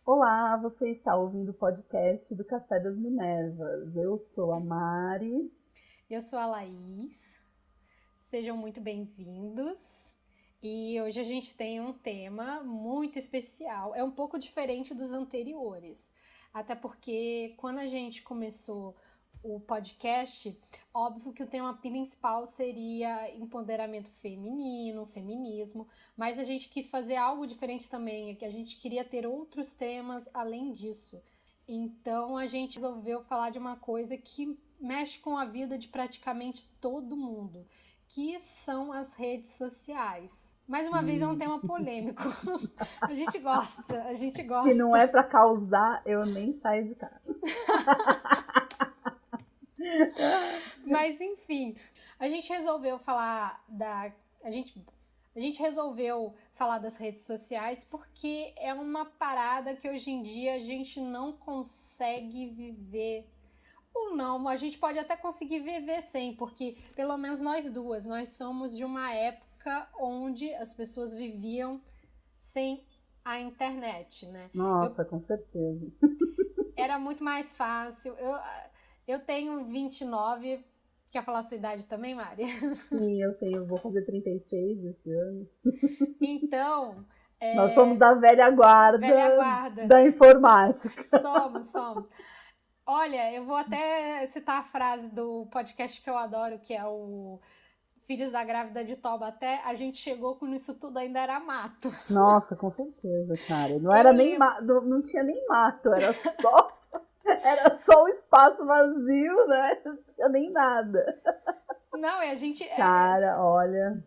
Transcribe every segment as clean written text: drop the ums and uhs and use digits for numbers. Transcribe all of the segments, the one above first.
Olá, você está ouvindo o podcast do Café das Minervas. Eu sou a Mari. Eu sou a Laís, sejam muito bem-vindos. E hoje a gente tem um tema muito especial, é um pouco diferente dos anteriores. Até porque quando a gente começou o podcast, óbvio que o tema principal seria empoderamento feminino, feminismo, mas a gente quis fazer algo diferente também, é que a gente queria ter outros temas além disso. Então a gente resolveu falar de uma coisa que mexe com a vida de praticamente todo mundo, que são as redes sociais. Mais uma vez é um tema polêmico. A gente gosta, a gente Se não gosta. é para causar, eu nem saio de casa. Mas enfim, a gente resolveu falar da. A gente resolveu falar das redes sociais porque é uma parada que hoje em dia a gente não consegue viver. Ou não, a gente pode até conseguir viver sem, porque pelo menos nós duas, nós somos de uma época onde as pessoas viviam sem a internet, né? Eu, Nossa, com certeza. era muito mais fácil. Eu tenho 29. Quer falar a sua idade também, Mari? Sim, vou fazer 36 esse ano. Então, Nós somos da velha guarda velha guarda. da informática. Somos. Olha, eu vou até citar a frase do podcast que eu adoro, que é o Filhos da Grávida de Taubaté. A gente chegou quando isso tudo ainda era mato. Nossa, com certeza, cara. Não era Eu nem lembro. não tinha nem mato, era só um espaço vazio, né? Não tinha nem nada. Não, e a gente. Cara, olha,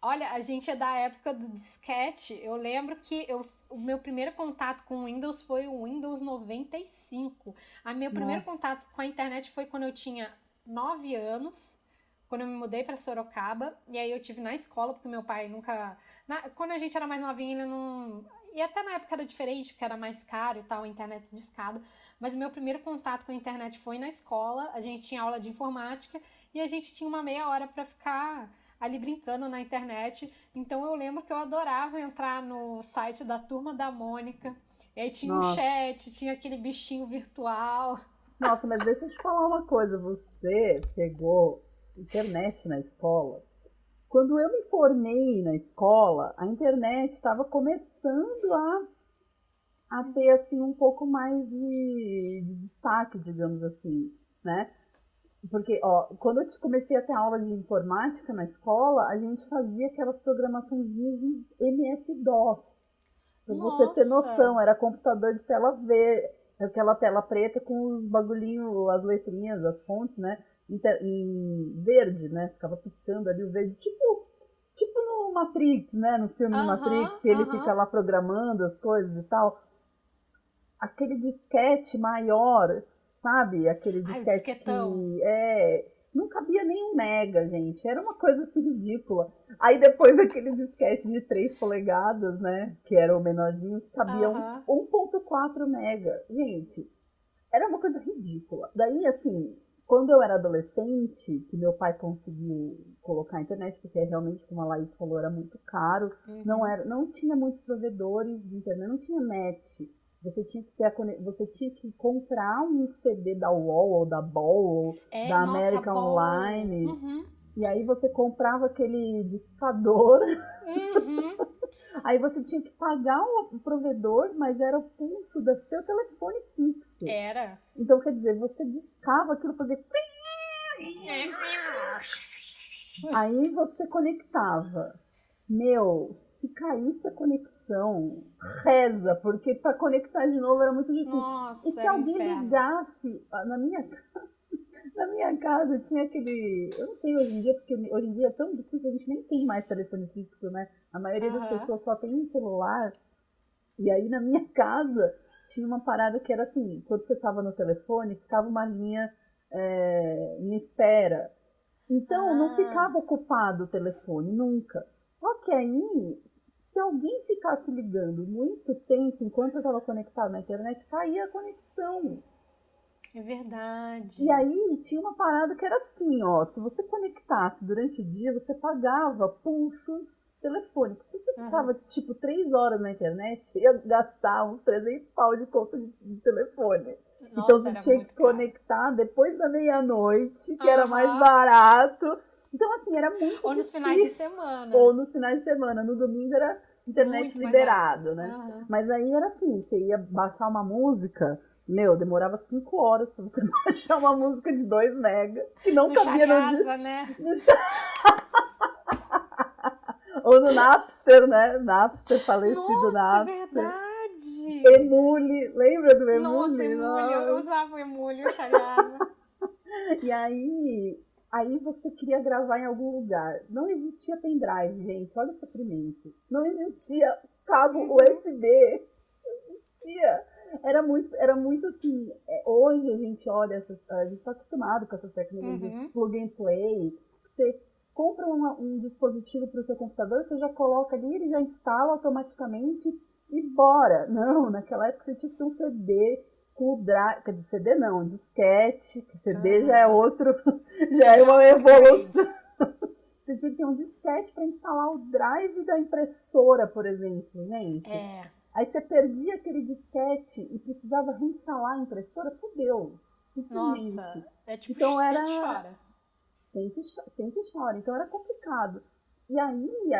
Olha, a gente é da época do disquete. Eu lembro que o meu primeiro contato com o Windows foi o Windows 95. Meu primeiro contato com a nossa. internet foi quando eu tinha 9 anos, quando eu me mudei para Sorocaba. E aí eu tive na escola, porque meu pai nunca. Quando a gente era mais novinho, ele não. E até na época era diferente, porque era mais caro e tal, a internet de escada. Mas o meu primeiro contato com a internet foi na escola. A gente tinha aula de informática e a gente tinha uma meia hora para ficar ali brincando na internet. Então eu lembro que eu adorava entrar no site da Turma da Mônica. E aí tinha um Nossa. chat, tinha aquele bichinho virtual. Nossa, mas deixa eu te falar uma coisa. Você pegou internet na escola. Quando eu me formei na escola, a internet estava começando a ter assim um pouco mais de destaque, digamos assim, né? Porque, ó, quando eu comecei a ter aula de informática na escola, a gente fazia aquelas programações em MS-DOS. Pra você ter noção, Nossa! era computador de tela verde, aquela tela preta com os bagulhinhos, as letrinhas, as fontes, né? Em verde, né? Ficava piscando ali o verde, tipo no Matrix, né? No filme do Matrix, Aham, que ele fica aham. lá programando as coisas e tal. Aquele disquete maior, sabe? Aquele Ai, o disquete disquetão. que não cabia nem 1 mega, gente. Era uma coisa assim ridícula. Aí depois aquele disquete de 3 polegadas, né? Que era o menorzinho, que cabia Aham. 1,4 mega. Gente, era uma coisa ridícula. Daí, assim, quando eu era adolescente, que meu pai conseguiu colocar a internet, porque realmente, como a Laís falou, era muito caro, Uhum. não tinha muitos provedores de internet, não tinha net. Você tinha que comprar um CD da UOL ou da BOL ou É, da nossa, América bom. Online. Uhum. E aí você comprava aquele discador. Uhum. Aí você tinha que pagar o provedor, mas era o pulso do seu telefone fixo. Era. Então, quer dizer, você discava aquilo, fazia. Aí você conectava. Meu, se caísse a conexão, reza, porque para conectar de novo era muito difícil. E Nossa, se era um alguém inferno. ligasse na minha casa tinha aquele. Eu não sei hoje em dia, porque hoje em dia é tão difícil, a gente nem tem mais telefone fixo, né? A maioria das Aham. pessoas só tem um celular. E aí na minha casa tinha uma parada que era assim: quando você tava no telefone, ficava uma linha em espera. Então não Ah. ficava ocupado o telefone nunca. Só que aí, se alguém ficasse ligando muito tempo enquanto eu estava conectado na internet, caía a conexão. É verdade. E aí tinha uma parada que era assim, ó, se você conectasse durante o dia, você pagava pulsos telefônicos. Se você ficava, tipo, 3 horas na internet, você ia gastar uns 300 pau de conta de telefone. Então Nossa, você era tinha que muito caro. conectar depois da meia-noite, que era mais barato. Então, assim, era muito Ou nos finais de difícil. semana. Ou nos finais de semana. No domingo era internet Muito mais barato. liberado, né? Mas aí era assim, você ia baixar uma música, meu, demorava 5 horas pra você baixar uma música de 2 mega, que não No cabia no Shariasa, né? Ou no Napster, né? Napster, falecido Nossa, Napster. verdade! Emule, lembra do Nossa, Emule? Emule, eu usava o Emule, o Shariasa. E aí você queria gravar em algum lugar. Não existia pendrive, gente. Olha o sofrimento. Não existia cabo USB. Não existia. Era muito assim. Hoje a gente olha a gente está acostumado com essas tecnologias plug and play. Você compra um dispositivo para o seu computador, você já coloca ali, ele já instala automaticamente e bora. Não, naquela época você tinha que ter um CD com o drive, quer dizer, CD não, disquete, que CD já é outro, já é uma evolução. Você tinha que ter um disquete para instalar o drive da impressora, por exemplo, gente. Aí você perdia aquele disquete e precisava reinstalar a impressora, fudeu. Simplesmente. Nossa, é tipo, então sente e chora. Sente e chora. Então era complicado. E aí,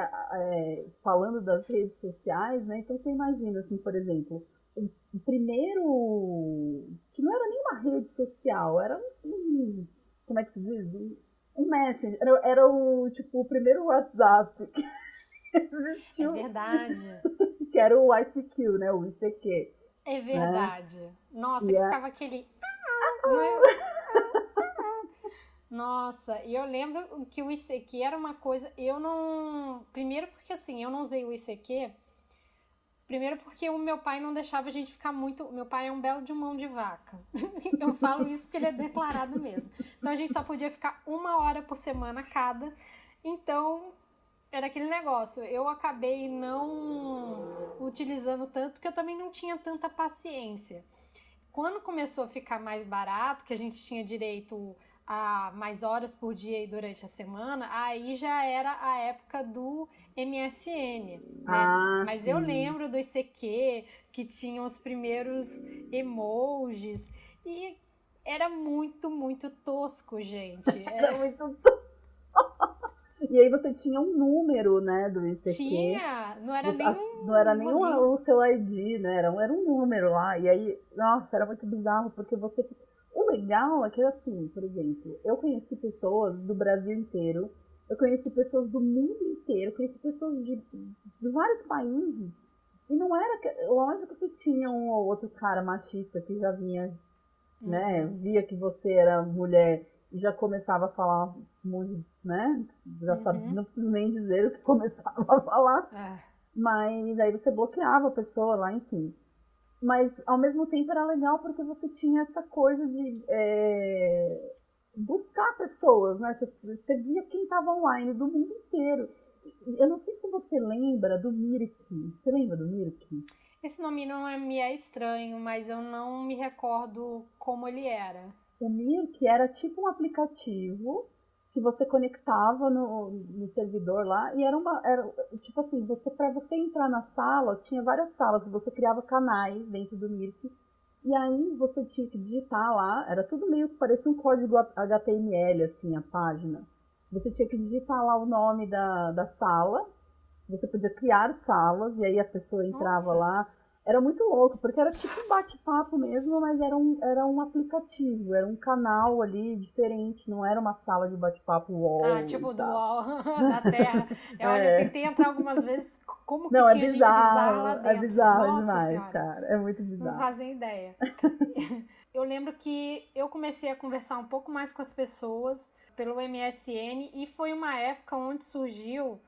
falando das redes sociais, né? Então você imagina, assim, por exemplo, o primeiro, que não era nem uma rede social, era como é que se diz? Um Messenger. Era o primeiro WhatsApp que existiu. É verdade. Que era o ICQ, né? O ICQ. É verdade. Né? Nossa, e que ficava aquele... Nossa, e eu lembro que o ICQ era uma coisa... Eu não... Primeiro porque, assim, eu não usei o ICQ. Primeiro porque o meu pai não deixava a gente ficar muito... Meu pai é um belo de mão de vaca. Eu falo isso porque ele é declarado mesmo. Então a gente só podia ficar 1 hora por semana cada. Então... Era aquele negócio, eu acabei não utilizando tanto, porque eu também não tinha tanta paciência. Quando começou a ficar mais barato, que a gente tinha direito a mais horas por dia e durante a semana, aí já era a época do MSN, né? Mas sim. Eu lembro do ICQ, que tinha os primeiros emojis, e era muito, muito tosco, gente. Era muito tosco. E aí você tinha um número, né, do ICQ. Tinha, não era nem não era nem o seu ID, né, era um número lá. E aí, nossa, era muito bizarro, porque você... O legal é que, assim, por exemplo, eu conheci pessoas do Brasil inteiro, eu conheci pessoas do mundo inteiro, eu conheci pessoas de vários países. E não era... Lógico que tinha um ou outro cara machista que já vinha, né, via que você era mulher... E já começava a falar um monte, né? Já sabia, não preciso nem dizer o que começava a falar. Mas aí você bloqueava a pessoa lá, enfim. Mas ao mesmo tempo era legal porque você tinha essa coisa de buscar pessoas, né? Você via quem estava online do mundo inteiro. Eu não sei se você lembra do Mirk. Você lembra do Mirk? Esse nome não me é estranho, mas eu não me recordo como ele era. O Mirk era tipo um aplicativo que você conectava no servidor lá e era tipo assim, para você entrar nas salas, tinha várias salas, você criava canais dentro do Mirk e aí você tinha que digitar lá, era tudo meio que parecia um código HTML assim, a página. Você tinha que digitar lá o nome da sala, você podia criar salas e aí a pessoa entrava lá. Era muito louco, porque era tipo um bate-papo mesmo, mas era um aplicativo, era um canal ali diferente, não era uma sala de bate-papo UOL. Tipo do UOL da Terra. Olha, eu tentei entrar algumas vezes, como que tinha gente bizarra lá dentro. É bizarro Nossa demais, senhora. cara, é muito bizarro. Não fazem ideia. Eu lembro que eu comecei a conversar um pouco mais com as pessoas pelo MSN e foi uma época onde surgiu...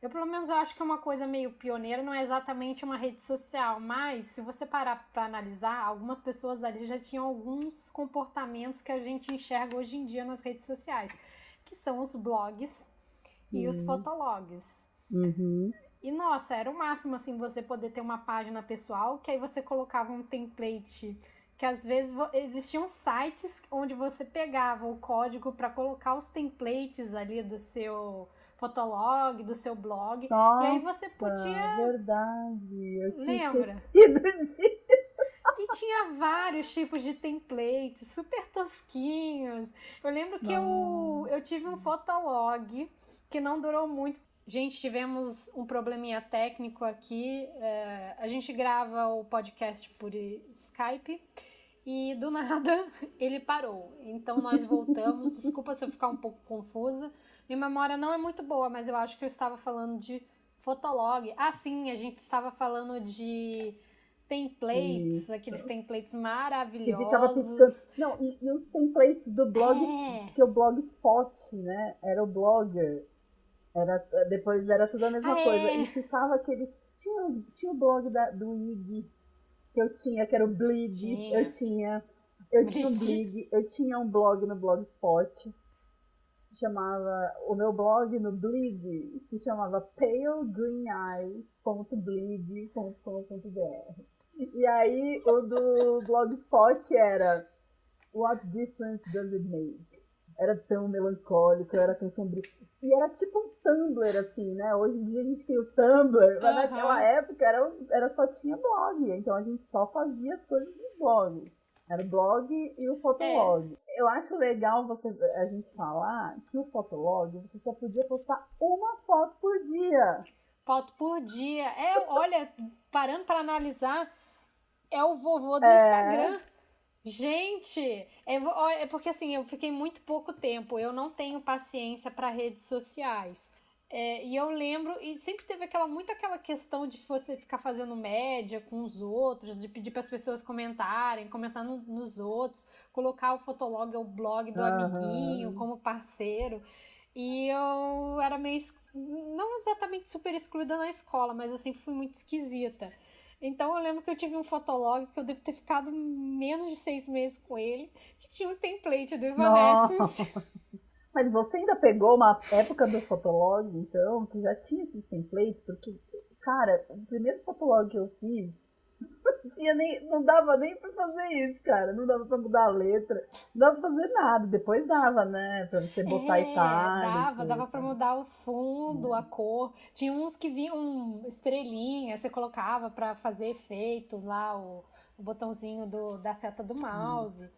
Eu, pelo menos, eu acho que é uma coisa meio pioneira, não é exatamente uma rede social, mas se você parar para analisar, algumas pessoas ali já tinham alguns comportamentos que a gente enxerga hoje em dia nas redes sociais, que são os blogs e os fotologs. E, nossa, era o máximo, assim, você poder ter uma página pessoal, que aí você colocava um template que às vezes existiam sites onde você pegava o código para colocar os templates ali do seu Fotolog, do seu blog, e aí você Nossa, podia... verdade. Eu tinha Lembra? esquecido de. E tinha vários tipos de templates, super tosquinhos. Eu lembro que eu tive um Fotolog que não durou muito. Gente, tivemos um probleminha técnico aqui. A gente grava o podcast por Skype e do nada ele parou. Então nós voltamos. Desculpa se eu ficar um pouco confusa. Minha memória não é muito boa, mas eu acho que eu estava falando de Fotolog. Ah, sim, a gente estava falando de templates, aqueles Isso. templates Que ficava piscando. maravilhosos. Não, e os templates do blog, que é o Blogspot, né? Era o Blogger. Depois era tudo a mesma coisa. E ficava aquele. Tinha o blog do IG, que eu tinha, que era o Blig. Eu tinha um Blig, eu tinha um blog no Blogspot. Se chamava. O meu blog no Blig se chamava palegreeneyes.blig.com.br. E aí o do Blogspot era What difference does it make? Era tão melancólico, era tão sombrio. E era tipo um Tumblr, assim, né? Hoje em dia a gente tem o Tumblr, mas naquela época era só tinha blog. Então a gente só fazia as coisas nos blogs. Era o blog e o Fotolog. Eu acho legal a gente falar que o Fotolog você só podia postar uma foto por dia. Foto por dia. Olha, parando para analisar, é o vovô do Instagram. Gente, é porque assim, eu fiquei muito pouco tempo, eu não tenho paciência para redes sociais. E eu lembro, e sempre teve aquela questão de você ficar fazendo média com os outros, de pedir para as pessoas comentarem, comentar nos outros, colocar o Fotolog ou o blog do amiguinho como parceiro. E eu era meio, não exatamente super excluída na escola, mas eu sempre fui muito esquisita. Então eu lembro que eu tive um Fotolog que eu devo ter ficado menos de 6 meses com ele, que tinha um template do Evanescence. Mas você ainda pegou uma época do Fotolog, então, que já tinha esses templates? Porque, cara, o primeiro Fotolog que eu fiz, não dava nem pra fazer isso, cara. Não dava pra mudar a letra, não dava pra fazer nada. Depois dava, né? Pra você botar itálico. Dava pra mudar o fundo, a cor. Tinha uns que vinham estrelinha, você colocava pra fazer efeito lá, o botãozinho da seta do mouse.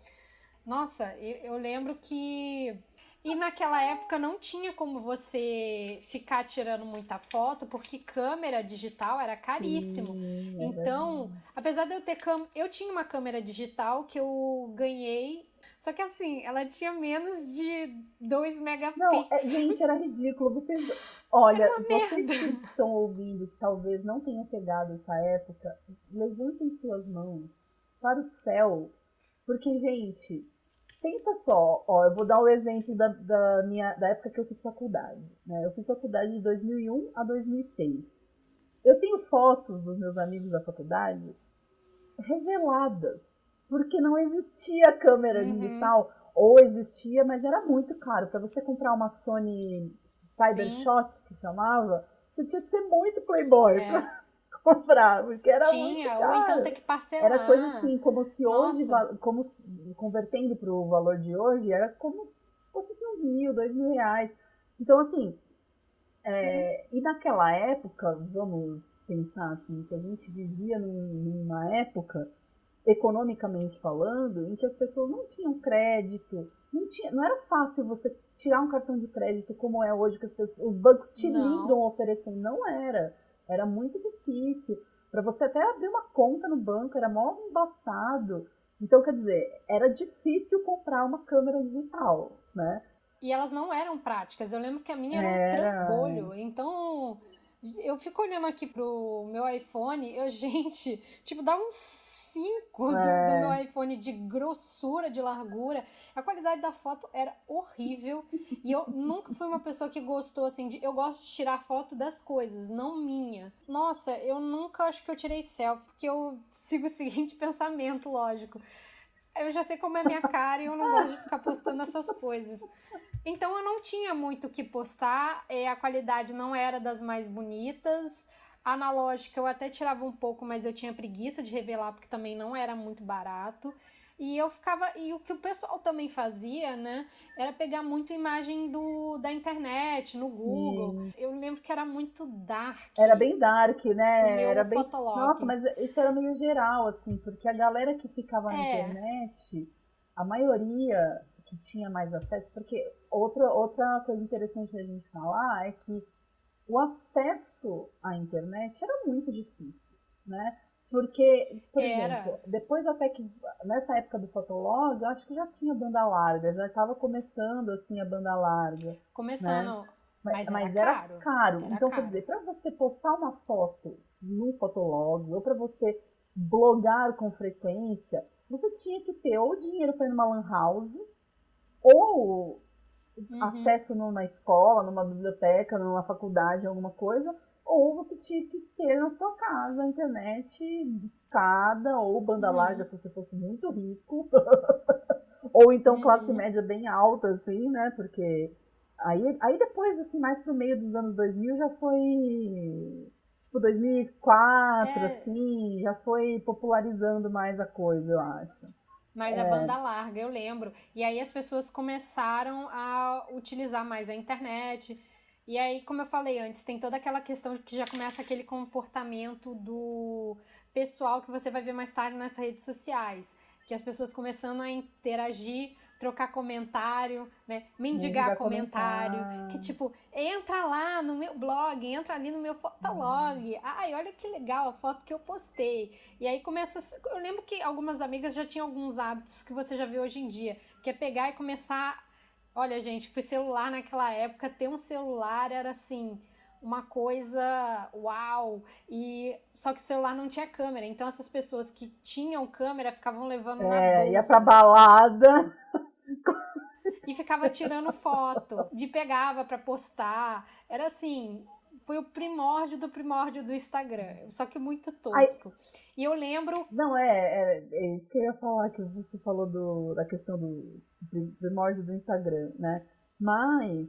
Nossa, eu lembro que... E naquela época não tinha como você ficar tirando muita foto, porque câmera digital era caríssimo. Sim, então, apesar de eu ter eu tinha uma câmera digital que eu ganhei, só que assim, ela tinha menos de 2 megapixels. Não, gente, era ridículo. Olha, vocês que estão ouvindo, que talvez não tenham pegado essa época, levantem suas mãos para o céu, porque, gente, pensa só, eu vou dar o exemplo da época que eu fiz faculdade, né? Eu fiz faculdade de 2001 a 2006. Eu tenho fotos dos meus amigos da faculdade reveladas, porque não existia câmera digital, ou existia, mas era muito caro. Para você comprar uma Sony Cybershot, que chamava, você tinha que ser muito playboy pra comprar, porque era muito caro. Ou então ter que parcelar. Era coisa assim, como se hoje, convertendo para o valor de hoje, era como se fosse assim, uns R$1.000, R$2.000. Então, assim, e naquela época, vamos pensar assim, que a gente vivia numa época, economicamente falando, em que as pessoas não tinham crédito, não era fácil você tirar um cartão de crédito como é hoje, que os bancos te ligam oferecendo. Não era muito difícil. Para você até abrir uma conta no banco, era mó embaçado. Então, quer dizer, era difícil comprar uma câmera digital, né? E elas não eram práticas. Eu lembro que a minha era um trambolho. Então, eu fico olhando aqui pro meu iPhone, gente, tipo, dá uns 5 do meu iPhone de grossura, de largura. A qualidade da foto era horrível. E eu nunca fui uma pessoa que gostou, assim, eu gosto de tirar foto das coisas, não minha. Nossa, eu nunca acho que eu tirei selfie, porque eu sigo o seguinte pensamento, lógico. Eu já sei como é a minha cara e eu não gosto de ficar postando essas coisas. Então eu não tinha muito o que postar, a qualidade não era das mais bonitas, analógica eu até tirava um pouco, mas eu tinha preguiça de revelar porque também não era muito barato. E o que o pessoal também fazia, né, era pegar muito imagem da internet, no Google. Sim. Eu lembro que era muito dark Era bem dark, o né? Era meu bem. Nossa, fotolog. mas isso era meio geral, assim, porque a galera que ficava na É, internet, a maioria que tinha mais acesso, porque outra coisa interessante da gente falar é que o acesso à internet era muito difícil, né? Porque, por era. exemplo, depois até que, nessa época do Fotolog, eu acho que já tinha banda larga, já estava começando, assim, a banda larga, né? Começando, mas era Mas era caro. caro. Era Então, quer caro. dizer, para você postar uma foto no Fotolog, ou para você blogar com frequência, você tinha que ter ou dinheiro para ir numa lan house, ou Uhum. acesso numa escola, numa biblioteca, numa faculdade, alguma coisa, ou você tinha que ter na sua casa a internet discada ou banda larga Uhum. se você fosse muito rico, ou então classe Uhum. média bem alta, assim, né? Porque aí depois, assim, mais pro meio dos anos 2000 já foi, tipo, 2004, É, assim, já foi popularizando mais a coisa, eu acho. mas a banda larga, eu lembro. E aí as pessoas começaram a utilizar mais a internet. E aí, como eu falei antes, tem toda aquela questão de que já começa aquele comportamento do pessoal que você vai ver mais tarde nas redes sociais. Que as pessoas começando a interagir, trocar comentário, né? Mendigar Mendigar comentário. Que comentar. tipo, entra lá no meu blog, entra ali no meu fotolog. Ai, olha que legal a foto que eu postei. E aí começa. Eu lembro que algumas amigas já tinham alguns hábitos que você já vê hoje em dia, que é pegar e começar. Olha, gente, pro celular naquela época, ter um celular era assim. Uma coisa uau! E só que o celular não tinha câmera, então essas pessoas que tinham câmera ficavam levando na Ia pra bolsa balada. e ficava tirando foto, de pegava para postar. Era assim, foi o primórdio do primórdio do Instagram, só que muito Aí, tosco. E eu lembro. não, é isso que eu ia falar, que você falou da questão do primórdio do Instagram, né? Mas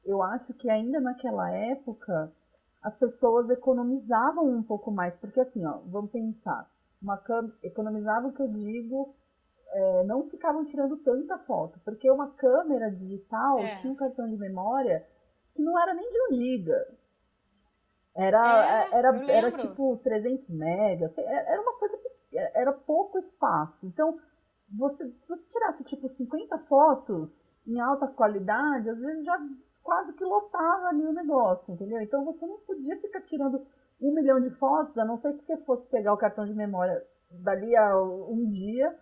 eu acho que ainda naquela época as pessoas economizavam um pouco mais, porque assim, ó, vamos pensar, economizavam que eu digo, não ficavam tirando tanta foto, porque uma câmera digital É, tinha um cartão de memória que não era nem de 1 GB. Era, é, eu era lembro. tipo 300 megas, era uma coisa, era pouco espaço. Então, se você tirasse tipo 50 fotos em alta qualidade, às vezes já quase que lotava ali o negócio, entendeu? Então você não podia ficar tirando 1 milhão de fotos, a não ser que você fosse pegar o cartão de memória dali a um dia,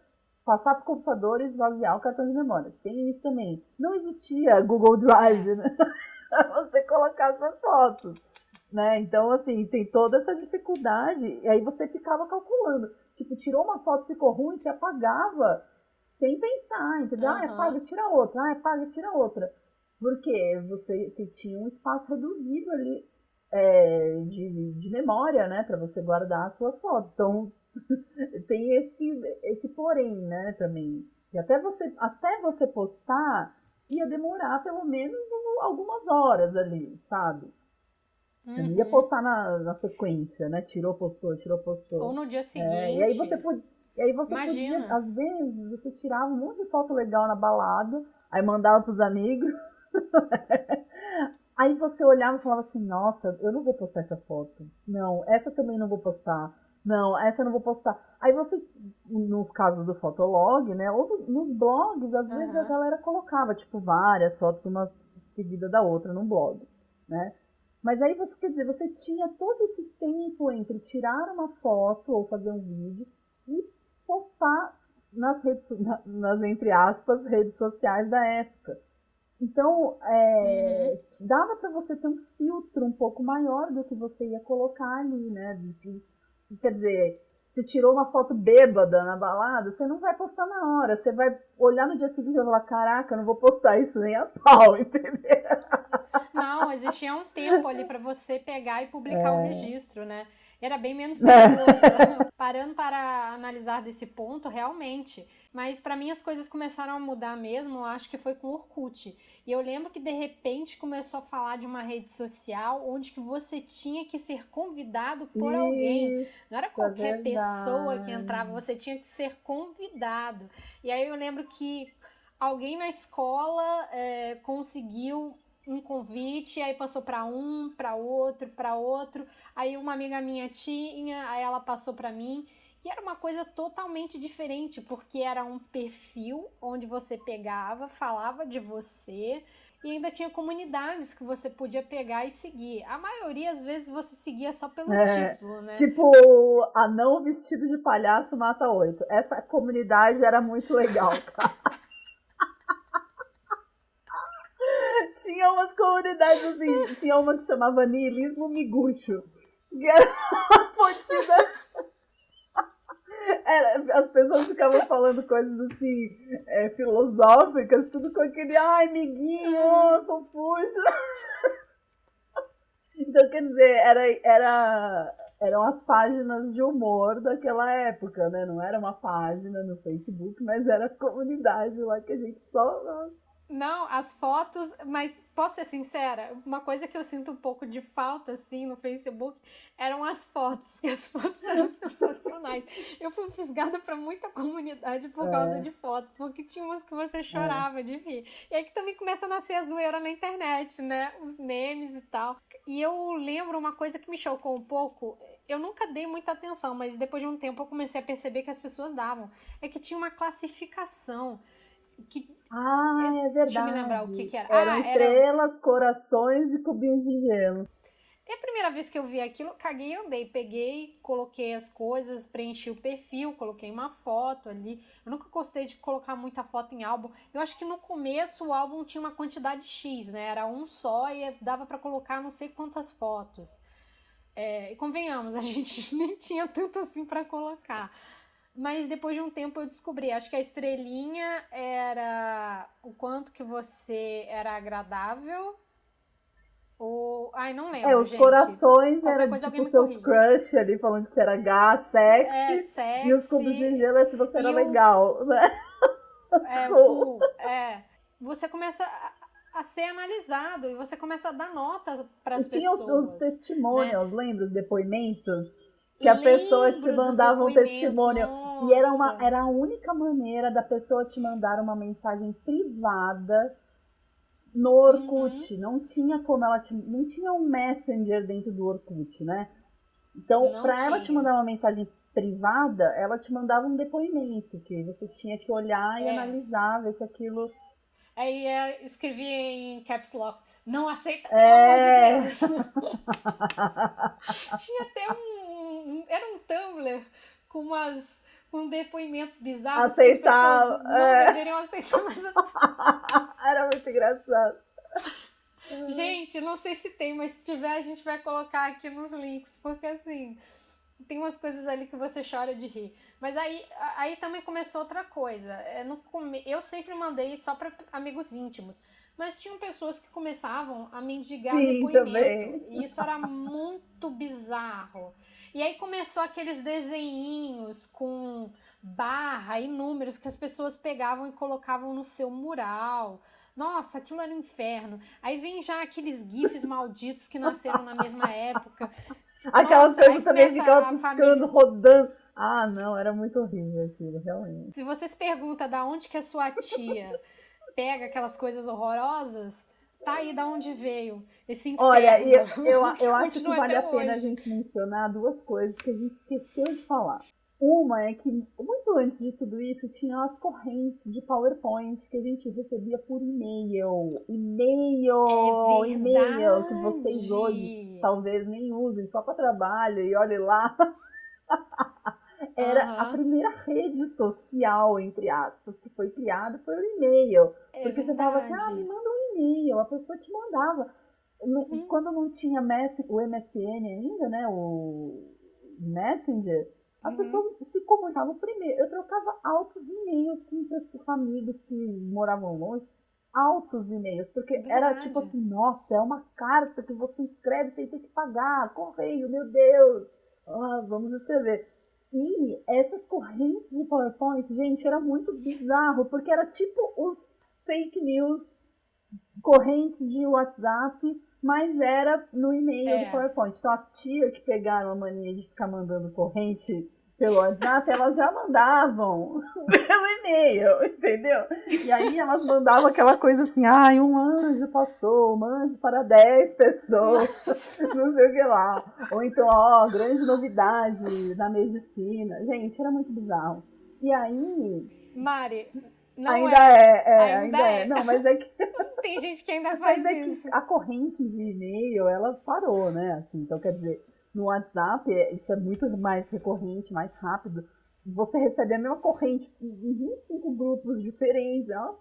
passar para o computador e esvaziar o cartão de memória. Tem isso também. Não existia Google É. Drive, né? Pra você colocar suas fotos, né? Então, assim, tem toda essa dificuldade, e aí você ficava calculando. Tipo, tirou uma foto, ficou ruim, você apagava sem pensar, entendeu? Ah, Aham. apaga, tira outra, ah, apaga, tira outra. Porque você tinha um espaço reduzido ali de memória, né, para você guardar as suas fotos. Então, tem esse porém, né, também. E até você postar, ia demorar pelo menos algumas horas ali, sabe? Você não ia Uhum. postar na sequência, né? Tirou, postou, tirou, Ou postou. no dia E aí você seguinte. podia. E aí você podia, Imagina. às vezes, você tirava um monte de foto legal na balada, aí mandava pros amigos, aí você olhava e falava assim, nossa, eu não vou postar essa foto. Não, essa também não vou postar. Não, essa eu não vou postar. Aí você, no caso do Fotolog, né? Ou nos blogs, às vezes a Aham. galera colocava, tipo, várias fotos, uma seguida da outra num blog, né? Mas aí você, quer dizer, você tinha todo esse tempo entre tirar uma foto ou fazer um vídeo e postar nas entre aspas, redes sociais da época. Então, Uhum. dava para você ter um filtro um pouco maior do que você ia colocar ali, né? Quer dizer, se tirou uma foto bêbada na balada, você não vai postar na hora. Você vai olhar no dia seguinte e vai falar: caraca, eu não vou postar isso nem a pau, entendeu? Não, existia um tempo ali para você pegar e publicar o registro, né? Era bem menos perigoso. Parando para analisar desse ponto, realmente. Mas para mim as coisas começaram a mudar mesmo, eu acho que foi com o Orkut. E eu lembro que de repente começou a falar de uma rede social onde que você tinha que ser convidado por alguém. Não era Isso, é qualquer pessoa que entrava, verdade. você tinha que ser convidado. E aí eu lembro que alguém na escola conseguiu um convite, aí passou para outro. Aí uma amiga minha tinha, aí ela passou para mim. E era uma coisa totalmente diferente, porque era um perfil onde você pegava, falava de você e ainda tinha comunidades que você podia pegar e seguir. A maioria, às vezes, você seguia só pelo É, título, né? tipo, anão vestido de palhaço mata oito. Essa comunidade era muito legal, cara. Tinha umas comunidades assim, tinha uma que chamava Niilismo Miguxo, que era uma fodida. As pessoas ficavam falando coisas assim, filosóficas, tudo com aquele, ai, miguinho, fofucho. Então, quer dizer, eram as páginas de humor daquela época, né? Não era uma página no Facebook, mas era a comunidade lá que a gente só... Não, as fotos, mas posso ser sincera, uma coisa que eu sinto um pouco de falta, assim, no Facebook, eram as fotos, porque as fotos eram sensacionais. Eu fui fisgada pra muita comunidade por causa de fotos, porque tinha umas que você chorava de rir. E aí que também começa a nascer a zoeira na internet, né? Os memes e tal. E eu lembro uma coisa que me chocou um pouco, eu nunca dei muita atenção, mas depois de um tempo eu comecei a perceber que as pessoas davam. É que tinha uma classificação que Ah, é deixa eu me lembrar o verdade. que era. Eram Era. estrelas, corações e cubinhos de gelo. É a primeira vez que eu vi aquilo, caguei e andei. Peguei, coloquei as coisas, preenchi o perfil, coloquei uma foto ali. Eu nunca gostei de colocar muita foto em álbum. Eu acho que no começo o álbum tinha uma quantidade X, né? Era um só e dava pra colocar não sei quantas fotos. E convenhamos, a gente nem tinha tanto assim pra colocar. Mas depois de um tempo eu descobri, acho que a estrelinha era o quanto que você era agradável. Ai, não lembro, Os gente. corações Qualquer era coisa alguém tipo me seus corrige. crush ali, falando que você era gata, sexy. E os cubos de Sexy gelo é se você era e legal, né? o cool. Você começa a ser analisado e você começa a dar notas para E as tinha os pessoas, né? testemunhos, lembra? Os depoimentos? Que a pessoa te Lembro dos mandava um depoimentos, testemunho. E nossa. era a única maneira da pessoa te mandar uma mensagem privada no Uhum. Orkut. Não tinha como não tinha um Messenger dentro do Orkut, né? Então, Não para ela te tinha. mandar uma mensagem privada, ela te mandava um depoimento, que você tinha que olhar e É. analisar, ver se aquilo... Aí escrevi em caps lock. Não aceita, pelo amor de É... Deus. Tinha até era um Tumblr com com depoimentos bizarros que as pessoas Aceitar... não deveriam aceitar, mas Era muito engraçado. gente, não sei se tem, mas se tiver a gente vai colocar aqui nos links, porque assim, tem umas coisas ali que você chora de rir. Mas aí também começou outra coisa. Eu sempre mandei só para amigos íntimos, mas tinham pessoas que começavam a mendigar Sim, depoimento, também. e isso era muito bizarro. E aí começou aqueles desenhinhos com barra e números que as pessoas pegavam e colocavam no seu mural. Nossa, aquilo era um inferno. Aí vem já aqueles gifs malditos que nasceram na mesma época. Aquelas Nossa, aí coisas também começa ficavam a piscando, família. rodando. Ah, não, era muito horrível aquilo, realmente. Se você se pergunta da onde que a sua tia pega aquelas coisas horrorosas, tá aí da onde veio esse Olha, inferno. eu acho que Continua vale até a pena a hoje. gente mencionar duas coisas que a gente esqueceu de falar. Uma é que, muito antes de tudo isso, tinha as correntes de PowerPoint que a gente recebia por e-mail. É E-mail que vocês hoje verdade. talvez nem usem, só para trabalho, e olhe lá. Era a Aham. primeira rede social, entre aspas, que foi criada, foi o e-mail. É Porque você falava assim, me verdade. manda um e-mail, a pessoa te mandava. Uhum. Quando não tinha o MSN ainda, né, o Messenger, as Uhum. pessoas se comunicavam primeiro. Eu trocava altos e-mails com amigos que moravam longe, altos e-mails, porque era tipo Verdade. assim, nossa, é uma carta que você escreve sem ter que pagar, correio, meu Deus. Vamos escrever. E essas correntes de PowerPoint, gente, era muito bizarro, porque era tipo os fake news, correntes de WhatsApp, mas era no e-mail do É, PowerPoint. Então as tias que pegaram a mania de ficar mandando corrente pelo WhatsApp, elas já mandavam pelo e-mail, entendeu? E aí elas mandavam aquela coisa assim, ai, um anjo passou, um anjo para 10 pessoas, nossa, não sei o que lá. Ou então, ó, grande novidade na medicina. Gente, era muito bizarro. E aí, Mari, não ainda é, ainda ainda é. é. Não, mas é que Tem gente que ainda mas faz é que isso. a corrente de e-mail, ela parou, né? Assim, então, quer dizer, no WhatsApp, isso é muito mais recorrente, mais rápido. Você recebe a mesma corrente em 25 grupos diferentes. É uma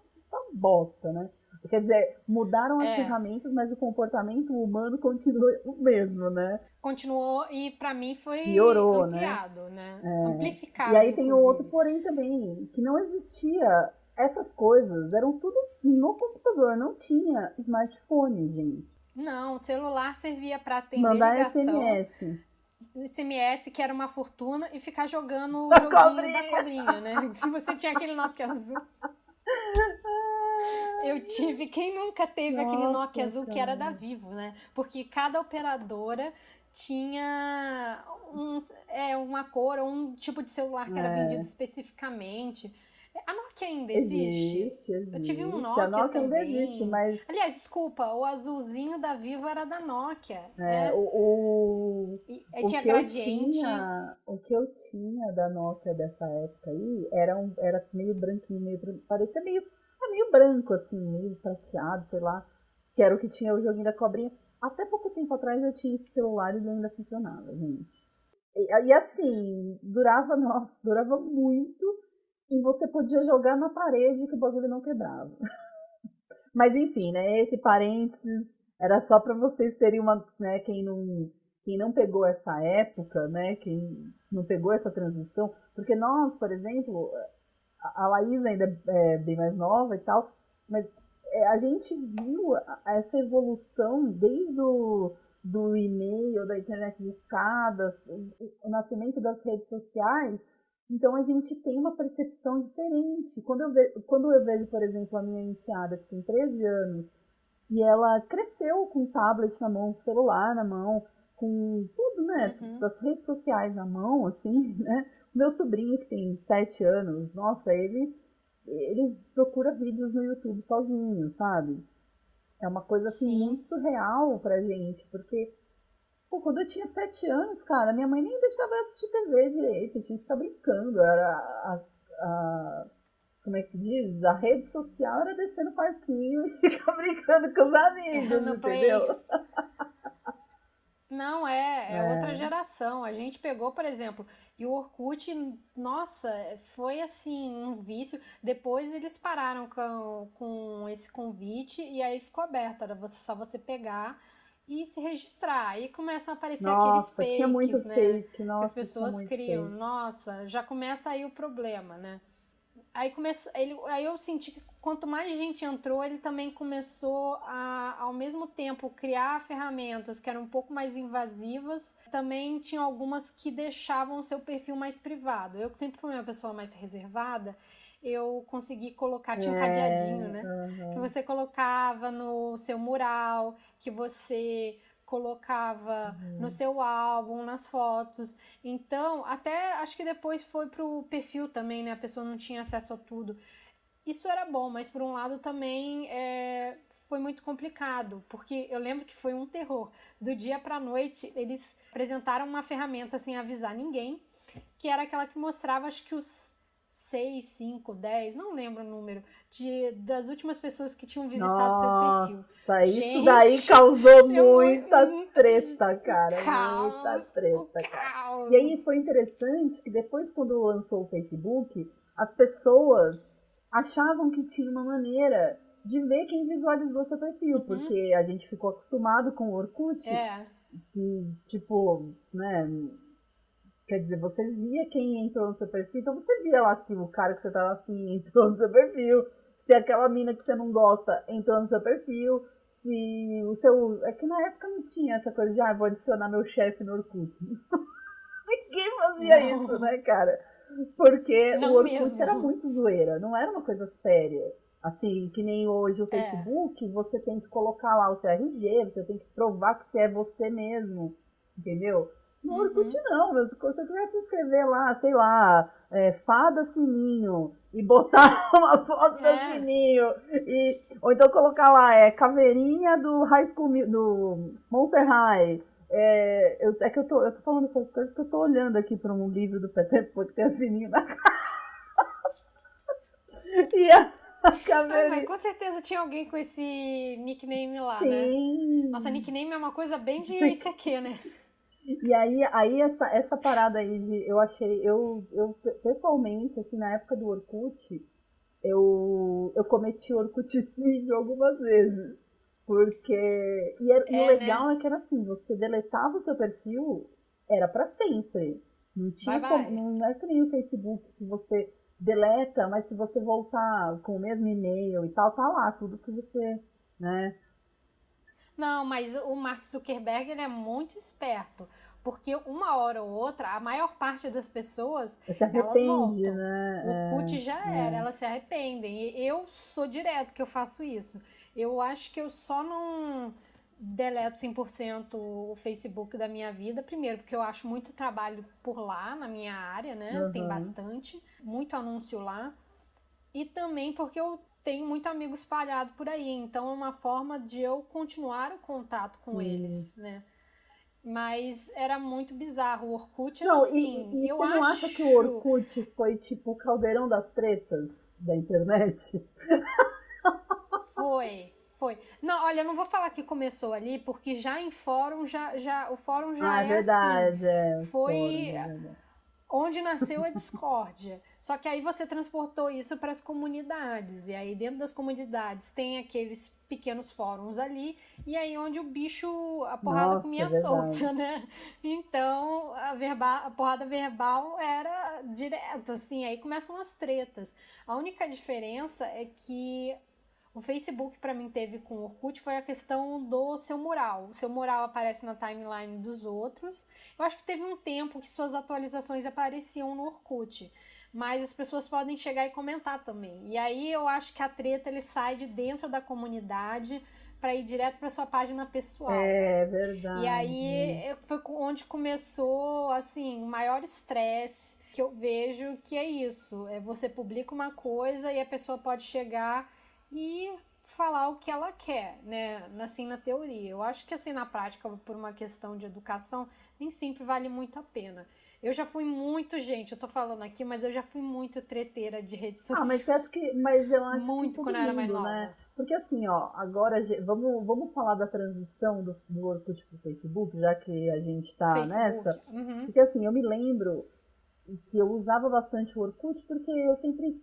bosta, né? Quer dizer, mudaram as É, ferramentas, mas o comportamento humano continua o mesmo, né? continuou e pra mim foi Piorou, né? ampliado, né? E Amplificado, aí tem o outro inclusive. porém também, que não existia essas coisas, eram tudo no computador, não tinha smartphone, gente. Não, o celular servia para atender Mandar ligação, SMS. SMS, que era uma fortuna, e ficar jogando o A joguinho da cobrinha! cobrinha, né? Se você tinha aquele Nokia azul. Eu tive. Quem nunca teve aquele Nokia Nossa, azul que era da cara. Vivo, né? Porque cada operadora tinha uma cor ou um tipo de celular que era vendido É, especificamente. A Nokia ainda existe? existe, Eu tive um existe. A Nokia Nokia ainda existe, também. mas Aliás, desculpa, o azulzinho da Vivo era da Nokia. é, Tinha gradiente. o que eu tinha da Nokia dessa época aí era meio branquinho, parecia meio branco, assim, meio prateado, sei lá, que era o que tinha o joguinho da cobrinha. Até pouco tempo atrás eu tinha esse celular e ele ainda funcionava, gente. E assim, nossa, durava muito e você podia jogar na parede que o bagulho não quebrava. Mas enfim, né? Esse parênteses era só para vocês terem uma, né? Quem não pegou essa época, né? Quem não pegou essa transição, porque nós, por exemplo, a Laís ainda é bem mais nova e tal, mas a gente viu essa evolução desde do e-mail, da internet de escadas, o nascimento das redes sociais. Então a gente tem uma percepção diferente. Quando eu vejo, por exemplo, a minha enteada, que tem 13 anos, e ela cresceu com tablet na mão, com celular na mão, com tudo, né? Uhum. Das redes sociais na mão, assim, né? O meu sobrinho, que tem 7 anos, nossa, ele procura vídeos no YouTube sozinho, sabe? É uma coisa, assim, muito Sim. surreal pra gente, porque, pô, quando eu tinha 7 anos, cara, minha mãe nem deixava eu assistir TV direito, eu tinha que ficar brincando, como é que se diz? A rede social era descer no parquinho e ficar brincando com os amigos, No Play. entendeu? Não, é outra É, geração. A gente pegou, por exemplo, e o Orkut, nossa, foi assim, um vício. Depois eles pararam com esse convite e aí ficou aberto. Era só você pegar e se registrar. Aí começam a aparecer aqueles nossa, tinha muito fakes, né? fake, Que as nossa, tinha pessoas muito criam. fake. Nossa, já começa aí o problema, né? Aí eu senti que quanto mais gente entrou, ele também começou a, ao mesmo tempo, criar ferramentas que eram um pouco mais invasivas. Também tinha algumas que deixavam o seu perfil mais privado. Eu que sempre fui uma pessoa mais reservada, eu consegui colocar, tinha um cadeadinho, É, né? Que uhum, você colocava no seu mural, que você colocava no uhum. seu álbum, nas fotos. Então, até acho que depois foi pro perfil também, né? A pessoa não tinha acesso a tudo. Isso era bom, mas por um lado também foi muito complicado, porque eu lembro que foi um terror. Do dia pra noite, eles apresentaram uma ferramenta sem avisar ninguém, que era aquela que mostrava, acho que os 6, 5, 10, não lembro o número, das últimas pessoas que tinham visitado seu perfil. Nossa, isso daí Gente, causou eu muita treta, o cara, muita caos, o treta, cara. E caos. aí foi interessante que depois, quando lançou o Facebook, as pessoas achavam que tinha uma maneira de ver quem visualizou seu perfil, Uhum. porque a gente ficou acostumado com o Orkut, É, que, tipo, né, quer dizer, você via quem entrou no seu perfil, então você via lá se o cara que você tava afim entrou no seu perfil, se aquela mina que você não gosta entrou no seu perfil, se o seu. É que na época não tinha essa coisa de, vou adicionar meu chefe no Orkut. fazia isso, né, cara? Porque o Não Orkut era mesmo. muito zoeira, não era uma coisa séria. Assim, que nem hoje o É. Facebook, você tem que colocar lá o seu RG, você tem que provar que você é você mesmo, entendeu? No Orkut Uhum. não, mas se você quisesse escrever lá, sei lá, fada sininho, e botar uma foto da É. sininho, ou então colocar lá, caveirinha do High School, do Monster High. É que eu tô falando essas coisas porque eu tô olhando aqui para um livro do Peter Pan que tem a sininho na e a Ai, mas caveirinha. com certeza tinha alguém com esse nickname lá, né? Nossa, Sim. nickname é uma coisa bem de ICQ, né? E aí essa parada aí de eu achei, eu pessoalmente, assim, na época do Orkut, eu cometi orcuticídio algumas vezes. Porque. E o É, né? legal é que era assim, você deletava o seu perfil, era pra sempre. Não Bye tinha como. bye. Não é que nem o Facebook que você deleta, mas se você voltar com o mesmo e-mail e tal, tá lá, tudo que você. Né? Não, mas o Mark Zuckerberg ele é muito esperto, porque uma hora ou outra, a maior parte das pessoas, Você se elas arrepende, voltam. O né? Orkut já era, elas se arrependem. E eu sou direto que eu faço isso. Eu acho que eu só não deleto 100% o Facebook da minha vida, primeiro porque eu acho muito trabalho por lá, na minha área, né? Tem Uhum. bastante, muito anúncio lá. E também porque eu tenho muito amigo espalhado por aí, então é uma forma de eu continuar o contato com Sim. eles, né? Mas era muito bizarro. O Orkut era Não, assim, e eu você não acha que o acho. Orkut foi tipo o caldeirão das tretas da internet? Foi, foi. Não, olha, eu não vou falar que começou ali, porque já em fórum, o fórum já Ah, é é assim. verdade, os fóruns, Foi é verdade. onde nasceu a discórdia. Só que aí você transportou isso para as comunidades. E aí dentro das comunidades tem aqueles pequenos fóruns ali. E aí onde o bicho, a porrada Nossa, é comia verdade. solta, né? Então a porrada verbal era direto, assim. Aí começam as tretas. A única diferença é que o Facebook, para mim, teve com o Orkut foi a questão do seu mural. O seu mural aparece na timeline dos outros. Eu acho que teve um tempo que suas atualizações apareciam no Orkut. Mas as pessoas podem chegar e comentar também. E aí eu acho que a treta ele sai de dentro da comunidade para ir direto para sua página pessoal. É E verdade. aí foi onde começou assim o maior estresse que eu vejo que é isso. É você publica uma coisa e a pessoa pode chegar e falar o que ela quer, né? Assim, na teoria. Eu acho que assim, na prática, por uma questão de educação, nem sempre vale muito a pena. Eu já fui muito, gente, eu tô falando aqui, mas eu já fui muito treteira de rede Ah, social. mas eu acho que Muito todo quando eu era mais mundo, né? nova. Porque assim, ó, agora vamos falar da transição do Orkut pro Facebook, já que a gente tá Facebook. nessa. Uhum. Porque assim, eu me lembro que eu usava bastante o Orkut porque eu sempre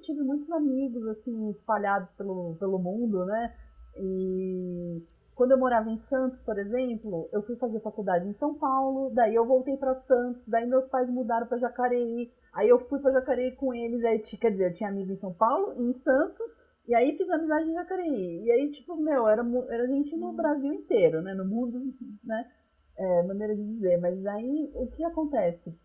tive muitos amigos, assim, espalhados pelo mundo, né? E quando eu morava em Santos, por exemplo, eu fui fazer faculdade em São Paulo, daí eu voltei para Santos, daí meus pais mudaram para Jacareí, aí eu fui para Jacareí com eles, aí, quer dizer, eu tinha amigo em São Paulo, em Santos, e aí fiz amizade em Jacareí. E aí, tipo, meu, era gente no Brasil inteiro, né? No mundo, né? Maneira de dizer. Mas aí, o que acontece?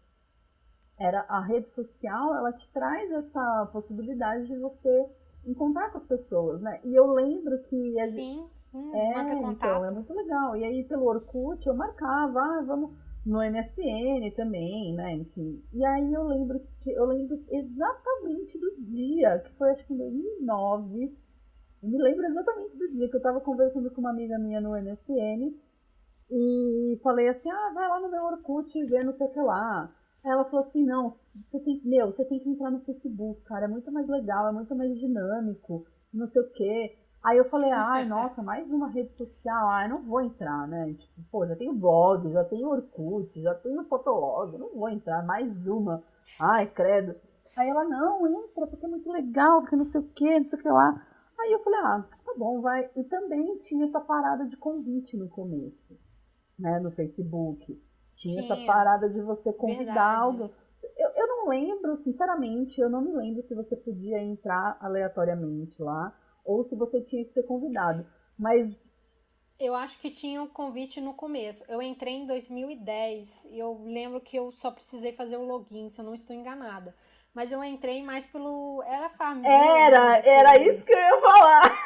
Era a rede social, ela te traz essa possibilidade de você encontrar com as pessoas, né? E eu lembro que Sim, sim, manter então, é contato. muito legal. E aí pelo Orkut eu marcava, vamos no MSN também, né? Enfim. E aí eu lembro exatamente do dia, que foi acho que em 2009. Eu me lembro exatamente do dia que eu tava conversando com uma amiga minha no MSN e falei assim: "Ah, vai lá no meu Orkut e vê não sei o que lá". Aí ela falou assim: "Não, você tem que entrar no Facebook, cara, é muito mais legal, é muito mais dinâmico, não sei o quê". Aí eu falei: "Ai, nossa, mais uma rede social, ai, não vou entrar, né? Tipo, pô, já tenho blog, já tenho Orkut, já tenho Fotolog, não vou entrar, mais uma. Ai, credo". Aí ela: "Não, entra, porque é muito legal, porque não sei o quê, não sei o que lá". Aí eu falei: "Ah, tá bom, vai". E também tinha essa parada de convite no começo, né, no Facebook. Tinha essa Tinha, parada de você convidar verdade. alguém. Eu não lembro, sinceramente, eu não me lembro se você podia entrar aleatoriamente lá ou se você tinha que ser convidado. Mas Eu acho que tinha um convite no começo. Eu entrei em 2010 e eu lembro que eu só precisei fazer o login, se eu não estou enganada. Mas eu entrei mais pelo... Era Farmville o nome Era isso daquele... que eu ia falar.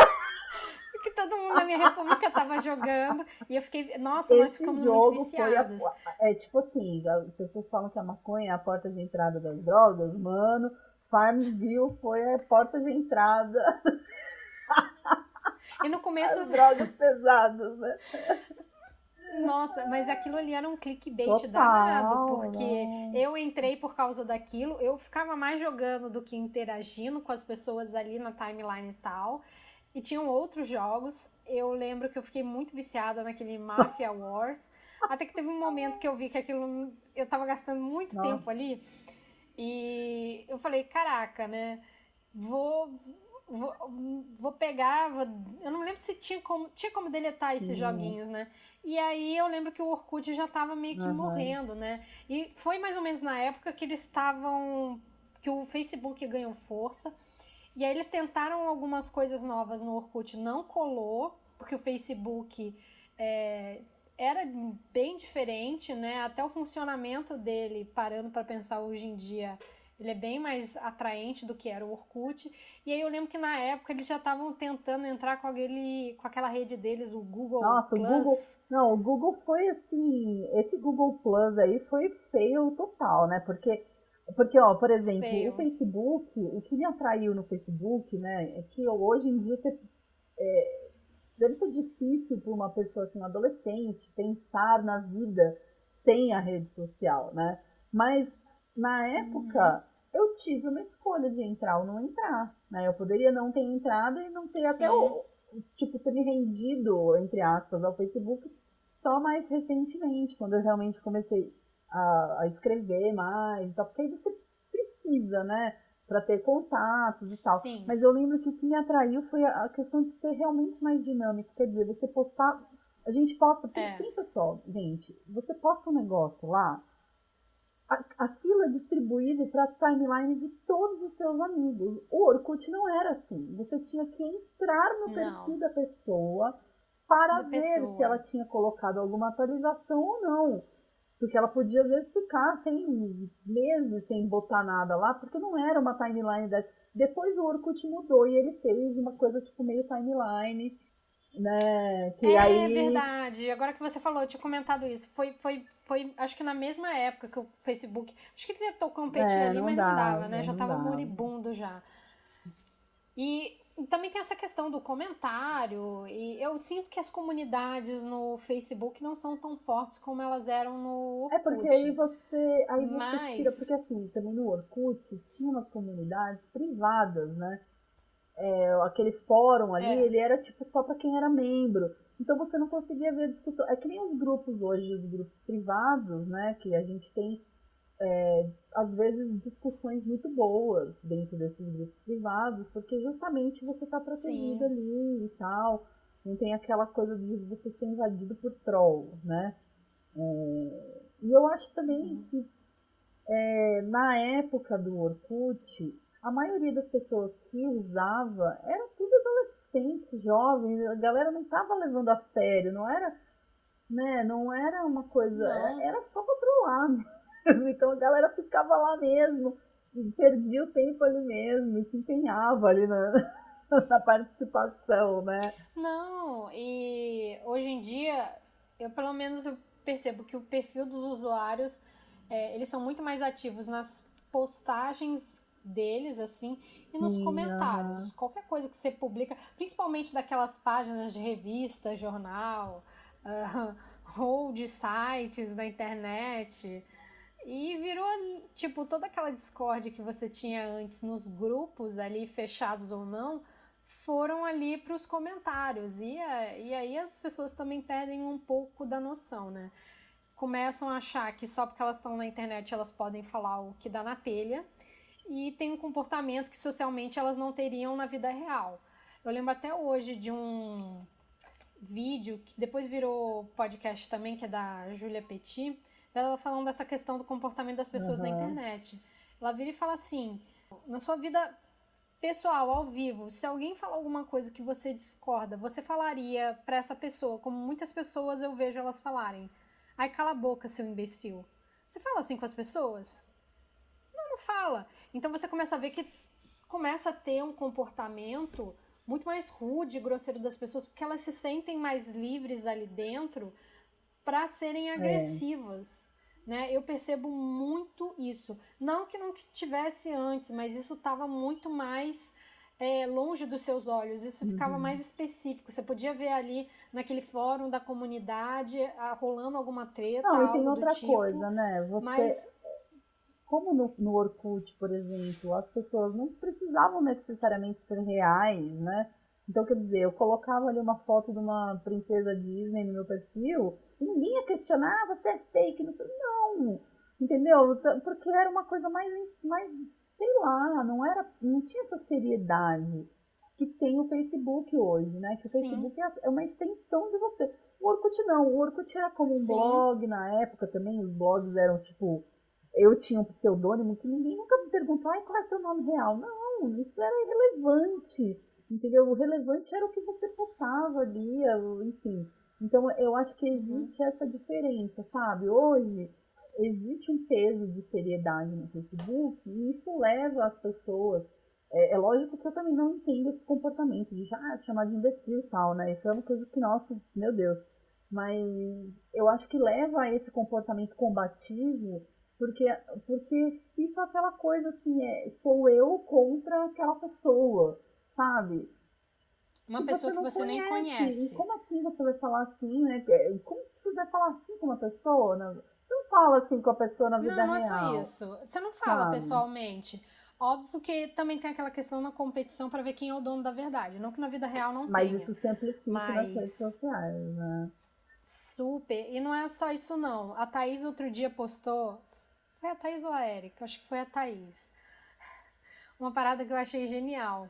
Que todo mundo na minha república tava jogando. E eu fiquei... Nossa, nós Esse ficamos muito jogo foi viciados. tipo assim, as pessoas falam que a maconha é a porta de entrada das drogas, mano. Farmville foi a porta de entrada E no começo... às drogas pesadas, né? Nossa, mas aquilo ali era um clickbait danado, Total, porque não. eu entrei por causa daquilo, eu ficava mais jogando do que interagindo com as pessoas ali na timeline e tal. E tinham outros jogos. Eu lembro que eu fiquei muito viciada naquele Mafia Wars. Até que teve um momento que eu vi que aquilo eu tava gastando muito Nossa. tempo ali. E eu falei, caraca, né? Vou, vou, vou pegar. Eu não lembro se tinha como deletar esses joguinhos, né? E aí eu lembro que o Orkut já tava meio que morrendo, né? E foi mais ou menos na época que eles estavam. Que o Facebook ganhou força. E aí eles tentaram algumas coisas novas no Orkut, não colou, porque o Facebook era bem diferente, né? Até o funcionamento dele, parando para pensar hoje em dia, ele é bem mais atraente do que era o Orkut. E aí eu lembro que na época eles já estavam tentando entrar com aquela rede deles, o Google Nossa, o Google. Plus. Não, o Google foi assim. Esse Google Plus aí foi feio total, né? Porque, ó, por exemplo, o Feio. Facebook, o que me atraiu no Facebook, né, é que hoje em dia deve ser difícil para uma pessoa assim, um adolescente, pensar na vida sem a rede social, né? Mas na época eu tive uma escolha de entrar ou não entrar, né? Eu poderia não ter entrado e não ter até tipo ter me rendido entre aspas ao Facebook só mais recentemente, quando eu realmente comecei a escrever mais, porque aí você precisa, né? Para ter contatos e tal. Sim. Mas eu lembro que o que me atraiu foi a questão de ser realmente mais dinâmico. Quer dizer, você postar. A gente posta. Pensa só, gente. Você posta um negócio lá, aquilo é distribuído para a timeline de todos os seus amigos. O Orkut não era assim. Você tinha que entrar no perfil da pessoa para ver se ela tinha colocado alguma atualização ou não. Porque ela podia, às vezes, ficar meses sem botar nada lá, porque não era uma timeline dessa. Depois o Orkut mudou e ele fez uma coisa tipo meio timeline, né? Que aí... verdade. Agora que você falou, eu tinha comentado isso. Foi, acho que na mesma época que o Facebook... Acho que ele tentou competir ali, mas não dava, né? Já tava moribundo já. E também tem essa questão do comentário, e eu sinto que as comunidades no Facebook não são tão fortes como elas eram no Orkut. Porque aí você tira, porque assim, também no Orkut tinha umas comunidades privadas, né? Aquele fórum ali, ele era tipo só para quem era membro. Então você não conseguia ver a discussão. É que nem os grupos hoje, os grupos privados, né? Que a gente tem às vezes discussões muito boas dentro desses grupos privados, porque justamente você está protegido ali e tal, não tem aquela coisa de você ser invadido por trolls, né? E eu acho também que na época do Orkut, a maioria das pessoas que usava era tudo adolescente, jovem, a galera não estava levando a sério, não era, né? Não era uma coisa, era só pra trollar mesmo. Então a galera ficava lá mesmo, e perdia o tempo ali mesmo, e se empenhava ali na participação, né? Não, e hoje em dia, eu pelo menos percebo que o perfil dos usuários, eles são muito mais ativos nas postagens deles, assim, e nos comentários. Qualquer coisa que você publica, principalmente daquelas páginas de revista, jornal, ou de sites na internet... E virou, tipo, toda aquela discórdia que você tinha antes nos grupos ali, fechados ou não, foram ali para os comentários. E aí as pessoas também perdem um pouco da noção, né? Começam a achar que só porque elas estão na internet elas podem falar o que dá na telha. E tem um comportamento que socialmente elas não teriam na vida real. Eu lembro até hoje de um vídeo que depois virou podcast também, que é da Julia Petit, dela falando dessa questão do comportamento das pessoas na internet. Ela vira e fala assim, na sua vida pessoal, ao vivo, se alguém falar alguma coisa que você discorda, você falaria pra essa pessoa, como muitas pessoas eu vejo elas falarem: ai, cala a boca, seu imbecil. Você fala assim com as pessoas? Não fala. Então você começa a ver que começa a ter um comportamento muito mais rude e grosseiro das pessoas, porque elas se sentem mais livres ali dentro para serem É. agressivas. Né? Eu percebo muito isso. Não que não tivesse antes, mas isso estava muito mais longe dos seus olhos. Isso ficava mais Uhum. específico. Você podia ver ali naquele fórum da comunidade rolando alguma treta, Não, e tem algo do outra tipo, coisa, né? Você, mas como no Orkut, por exemplo, as pessoas não precisavam necessariamente ser reais, né? Então, quer dizer, eu colocava ali uma foto de uma princesa Disney no meu perfil e ninguém ia questionar, ah, você é fake, não sei. Não, entendeu? Porque era uma coisa mais, sei lá, não tinha essa seriedade que tem o Facebook hoje, né? Que o sim, Facebook é uma extensão de você. O Orkut não, o Orkut era como um sim. blog na época também, os blogs eram tipo eu tinha um pseudônimo que ninguém nunca me perguntou, ai, qual é seu nome real? Não, isso era irrelevante, entendeu? O relevante era o que você postava ali, enfim. Então, eu acho que Uhum. existe essa diferença, sabe? Hoje, existe um peso de seriedade no Facebook e isso leva as pessoas... É lógico que eu também não entendo esse comportamento de chamar de imbecil e tal, né? Isso é uma coisa que, nossa, meu Deus. Mas eu acho que leva a esse comportamento combativo porque, porque fica aquela coisa assim, sou eu contra aquela pessoa, sabe? Uma Que pessoa você que não você nem conhece. E conhece. como assim você vai falar assim, né? Como você vai falar assim com uma pessoa? Você não fala assim com a pessoa na vida Não, não é só real, isso. Você não fala sabe? pessoalmente. Óbvio que também tem aquela questão da competição para ver quem é o dono da verdade. Não que na vida real não Mas tenha. isso se amplifica nas redes Mas sociais, né? super. E não é só isso, não. A Thaís outro dia postou. Foi a Thaís ou a Erika? Acho que foi a Thaís. Uma parada que eu achei genial.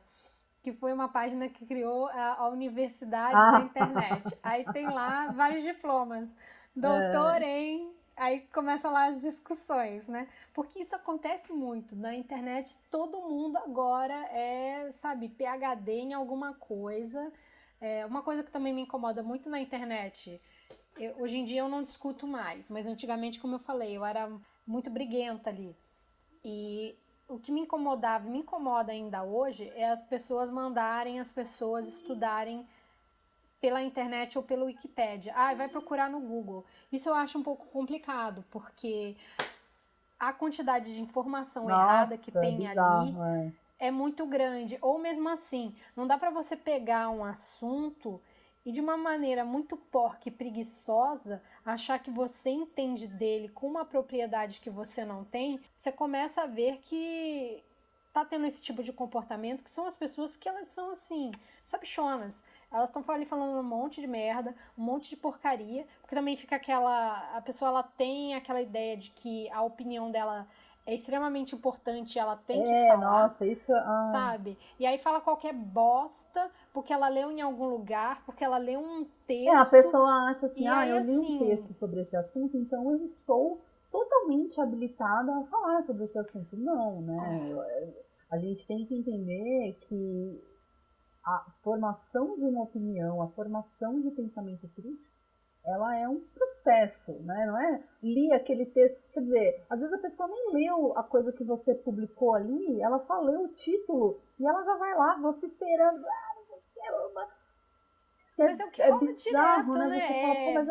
Que foi uma página que criou a Universidade da Ah, Internet. Aí tem lá vários diplomas. Doutor é, em. Aí começam lá as discussões, né? Porque isso acontece muito. Na internet, todo mundo agora é, sabe, PhD em alguma coisa. Uma coisa que também me incomoda muito na internet. Hoje em dia eu não discuto mais, mas antigamente, como eu falei, eu era muito briguenta ali. E o que me incomodava, me incomoda ainda hoje, é as pessoas mandarem as pessoas estudarem pela internet ou pelo Wikipédia. Ah, vai procurar no Google. Isso eu acho um pouco complicado, porque a quantidade de informação errada que nossa, é tem ali bizarro, é. é muito grande. Ou mesmo assim, não dá para você pegar um assunto e de uma maneira muito porca e preguiçosa achar que você entende dele com uma propriedade que você não tem. Você começa a ver que tá tendo esse tipo de comportamento, que são as pessoas que elas são assim, sabichonas. Elas estão ali falando um monte de merda, um monte de porcaria, porque também fica aquela. A pessoa ela tem aquela ideia de que a opinião dela é extremamente importante, ela tem que falar, Nossa, isso, sabe? E aí fala qualquer bosta, porque ela leu em algum lugar, porque ela leu um a texto, pessoa acha assim, e ah, aí eu li um assim. texto sobre esse assunto, então eu estou totalmente habilitada a falar sobre esse assunto. Não, né? A gente tem que entender que a formação de uma opinião, a formação de pensamento crítico, ela é um processo, né? Não é li aquele texto, quer dizer, às vezes a pessoa nem leu a coisa que você publicou ali, ela só leu o título e ela já vai lá vociferando, ah, não sei o que Mas é o que é rola bizarro, direto, né? né? Você fala, pô, mas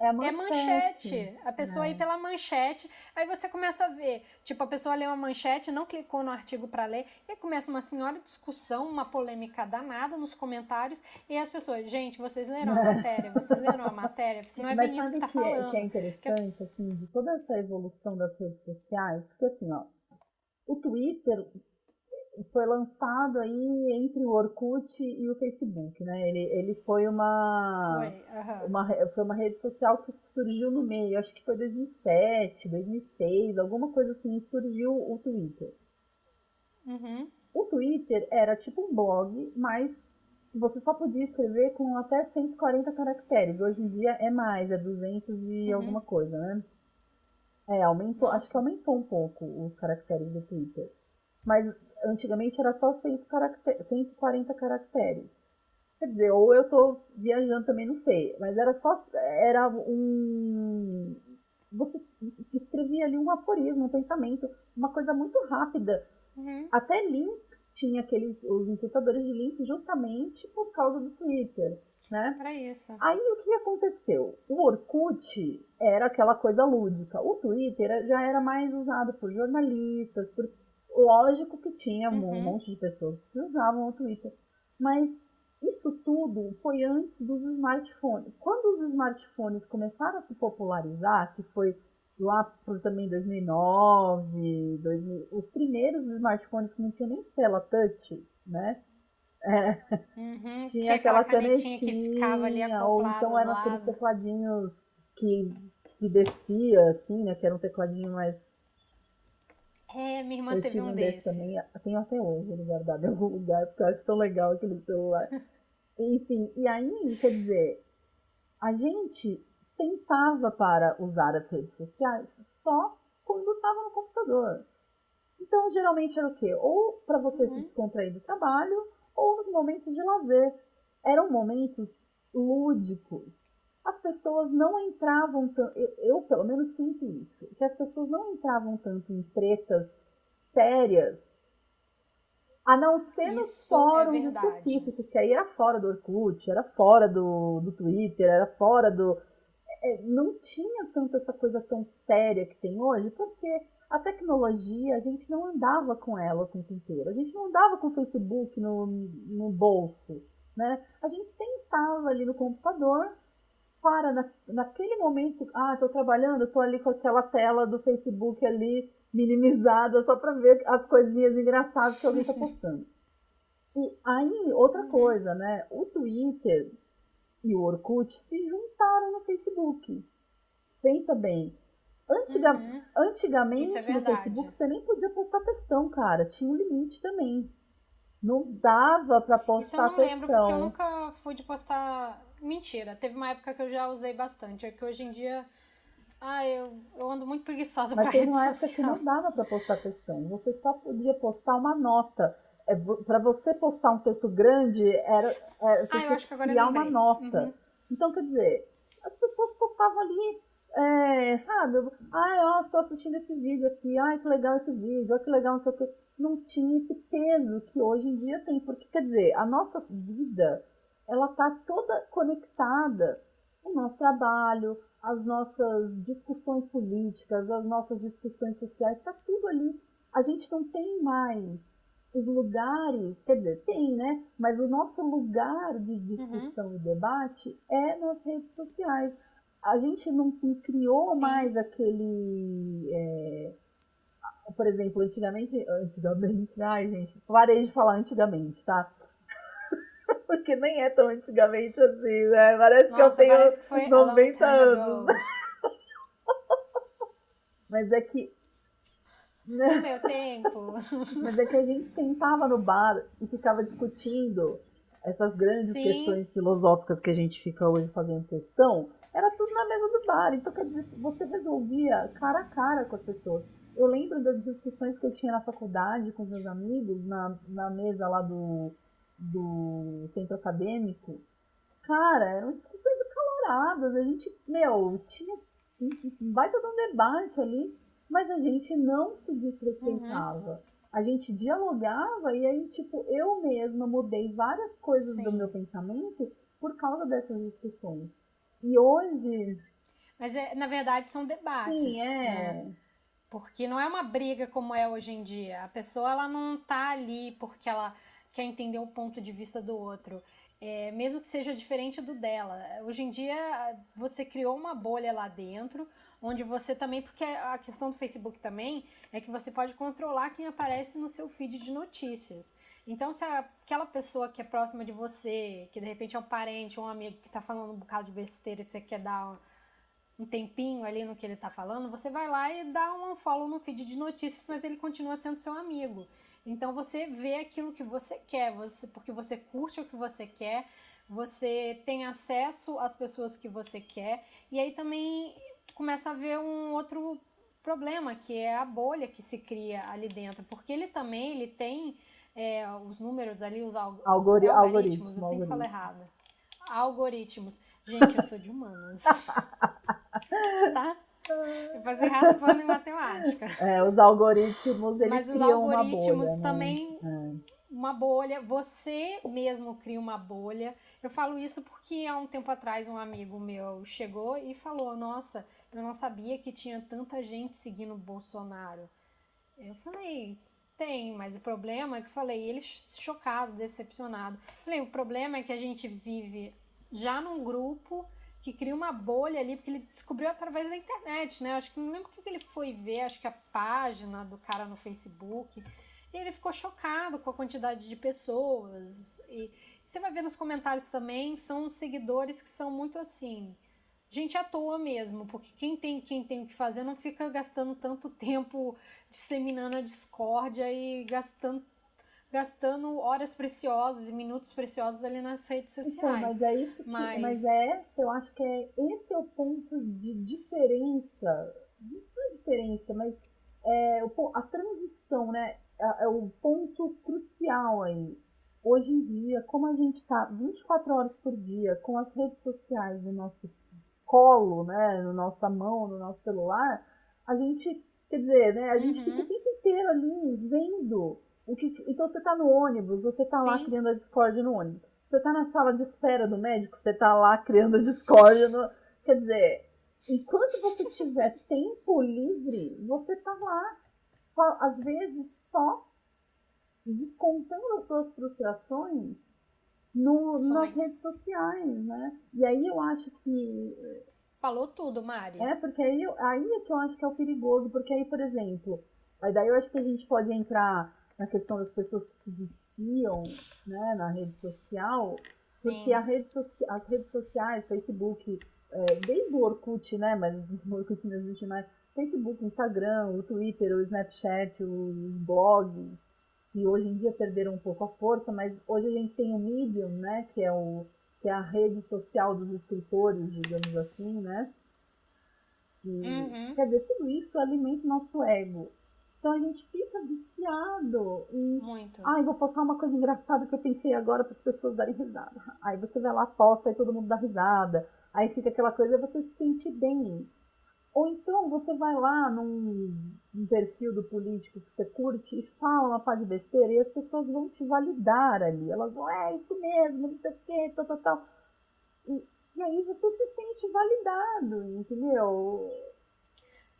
é a É manchete, manchete. A pessoa ir né? pela manchete, aí você começa a ver, tipo, a pessoa leu a manchete, não clicou no artigo para ler, e aí começa uma senhora discussão, uma polêmica danada nos comentários, e as pessoas, gente, vocês leram a matéria? Vocês leram a matéria? Porque não é Mas bem isso que sabe tá que é falando. Que é... interessante, assim, de toda essa evolução das redes sociais? Porque, assim, ó, o Twitter foi lançado aí entre o Orkut e o Facebook, né? Ele foi Foi, aham. foi uma rede social que surgiu no meio, acho que foi 2007, 2006, alguma coisa assim, surgiu o Twitter. Uhum, O Twitter era tipo um blog, mas você só podia escrever com até 140 caracteres. Hoje em dia é mais, é 200 e uhum. alguma coisa, né? Aumentou, acho que Nossa. aumentou um pouco os caracteres do Twitter. Mas antigamente era só 140 caracteres. Quer dizer, ou eu tô viajando também, não sei. Mas era um... Você escrevia ali um aforismo, um pensamento, uma coisa muito rápida. Até links, tinha os encurtadores de links justamente por causa do Twitter, né? Para isso. Aí o que aconteceu? O Orkut era aquela coisa lúdica. O Twitter já era mais usado por jornalistas, lógico que tinha um monte de pessoas que usavam o Twitter. Mas isso tudo foi antes dos smartphones. Quando os smartphones começaram a se popularizar, que foi lá por também 2009, 2000, os primeiros smartphones que não tinha nem tela touch, né? Tinha aquela canetinha que ficava ali canetinha, ou acoplada então do eram aqueles lado. tecladinhos que descia, assim, né? Que era um tecladinho mais... Minha irmã Eu teve tive um um desse desse. também, tenho até hoje ele guardado em algum lugar, porque eu acho tão legal aquele celular. Enfim, e aí, quer dizer, a gente sentava para usar as redes sociais só quando estava no computador. Então, geralmente era o quê? Ou para você se descontrair do trabalho, ou nos momentos de lazer. Eram momentos lúdicos. As pessoas não entravam tanto, eu pelo menos sinto isso, que as pessoas não entravam tanto em tretas sérias, a não ser nos Isso é fóruns verdade. específicos, que aí era fora do Orkut, era fora do Twitter, era fora do... não tinha tanto essa coisa tão séria que tem hoje, porque a tecnologia, a gente não andava com ela o tempo inteiro. A gente não andava com o Facebook no bolso, né? A gente sentava ali no computador, naquele momento, tô trabalhando, tô ali com aquela tela do Facebook ali minimizada só para ver as coisinhas engraçadas que alguém tá postando. E aí, outra coisa, né? O Twitter e o Orkut se juntaram no Facebook. Pensa bem. Isso é Antigamente no Facebook verdade. você nem podia postar textão, cara. Tinha um limite também. Não dava para Isso eu postar não lembro, porque eu textão. nunca fui de postar. Mentira, teve uma época que eu já usei bastante. É que hoje em dia. Eu ando muito preguiçosa Mas pra teve rede uma época que social. não dava para postar textão. Você só podia postar uma nota. Para você postar um texto grande, você Eu tinha acho que que agora eu criar uma lembrei. nota. Então, quer dizer, as pessoas postavam ali, sabe? Estou assistindo esse vídeo aqui. Ai, que legal esse vídeo. Ai, que legal, não sei o quê. Não tinha esse peso que hoje em dia tem. Porque, quer dizer, a nossa vida, ela tá toda conectada. O nosso trabalho, as nossas discussões políticas, as nossas discussões sociais, está tudo ali. A gente não tem mais os lugares, quer dizer, tem, né? Mas o nosso lugar de discussão e debate é nas redes sociais. A gente não criou Sim. mais aquele. Por exemplo, antigamente, ai gente, parei de falar antigamente, tá? Porque nem é tão antigamente assim, né? Parece que eu Nossa, tenho parece que foi a long 90 time anos. ago. Mas é que No meu tempo. Mas é que a gente sentava no bar e ficava discutindo essas grandes Sim. questões filosóficas que a gente fica hoje fazendo questão. Era tudo na mesa do bar. Então, quer dizer, você resolvia cara a cara com as pessoas. Eu lembro das discussões que eu tinha na faculdade com os meus amigos, na mesa lá do centro acadêmico. Cara, eram discussões acaloradas. A gente, tinha um baita de um debate ali, mas a gente não se desrespeitava. A gente dialogava e aí, tipo, eu mesma mudei várias coisas do meu Sim. pensamento por causa dessas discussões. E hoje, Mas na verdade são sim, debates, né? Porque não é uma briga como é hoje em dia. A pessoa ela não tá ali porque ela quer entender o ponto de vista do outro. Mesmo que seja diferente do dela. Hoje em dia você criou uma bolha lá dentro, onde você também, porque a questão do Facebook também é que você pode controlar quem aparece no seu feed de notícias. Então, se aquela pessoa que é próxima de você, que de repente é um parente ou um amigo que tá falando um bocado de besteira e você quer dar um tempinho ali no que ele tá falando, você vai lá e dá um unfollow no feed de notícias, mas ele continua sendo seu amigo. Então você vê aquilo que você quer, porque você curte o que você quer, você tem acesso às pessoas que você quer, e aí também começa a ver um outro problema, que é a bolha que se cria ali dentro, porque ele tem os números ali, os algoritmos, eu sempre falo errado. Algoritmos. Gente, eu sou de humanas. Tá? Depois raspando em matemática. Os algoritmos, eles criam uma bolha. Mas os algoritmos também... Uma bolha, você mesmo cria uma bolha. Eu falo isso porque há um tempo atrás um amigo meu chegou e falou: nossa, eu não sabia que tinha tanta gente seguindo o Bolsonaro. Eu falei, tem, mas o problema é que ele chocado, decepcionado. Eu falei, o problema é que a gente vive já num grupo que cria uma bolha ali, porque ele descobriu através da internet, né? Acho que não lembro o que ele foi ver, acho que a página do cara no Facebook. E ele ficou chocado com a quantidade de pessoas. E você vai ver nos comentários também, são seguidores que são muito assim, gente à toa mesmo, porque quem tem o que fazer não fica gastando tanto tempo disseminando a discórdia e gastando horas preciosas e minutos preciosos ali nas redes sociais. Então, mas é isso que... Mas eu acho que esse é o ponto de diferença. Não é diferença, mas a transição, né? É o ponto crucial aí. Hoje em dia, como a gente está 24 horas por dia com as redes sociais no nosso colo, né, na nossa mão, no nosso celular, a gente, quer dizer, né, a gente fica o tempo inteiro ali vendo o que... Então você tá no ônibus, você tá lá criando a discórdia no ônibus. Você tá na sala de espera do médico, você tá lá criando a discórdia no... Quer dizer, enquanto você tiver tempo livre, você tá lá, às vezes só descontando as suas frustrações nas redes sociais, né? E aí eu acho que... Falou tudo, Mari. Porque aí é que eu acho que é o perigoso, porque aí, por exemplo, daí eu acho que a gente pode entrar na questão das pessoas que se viciam, né, na rede social, porque as redes sociais, Facebook, desde o Orkut, né, mas o Orkut não existe mais, Facebook, Instagram, o Twitter, o Snapchat, os blogs, que hoje em dia perderam um pouco a força, mas hoje a gente tem o Medium, né, que é a rede social dos escritores, digamos assim, né, que, quer dizer, tudo isso alimenta o nosso ego. Então a gente fica viciado em... Muito. Vou postar uma coisa engraçada que eu pensei agora para as pessoas darem risada. Aí você vai lá, posta, e todo mundo dá risada. Aí fica aquela coisa, você se sente bem. Ou então você vai lá num perfil do político que você curte e fala uma pá de besteira e as pessoas vão te validar ali. Elas vão, isso mesmo, não sei o quê, tal. E aí você se sente validado, entendeu?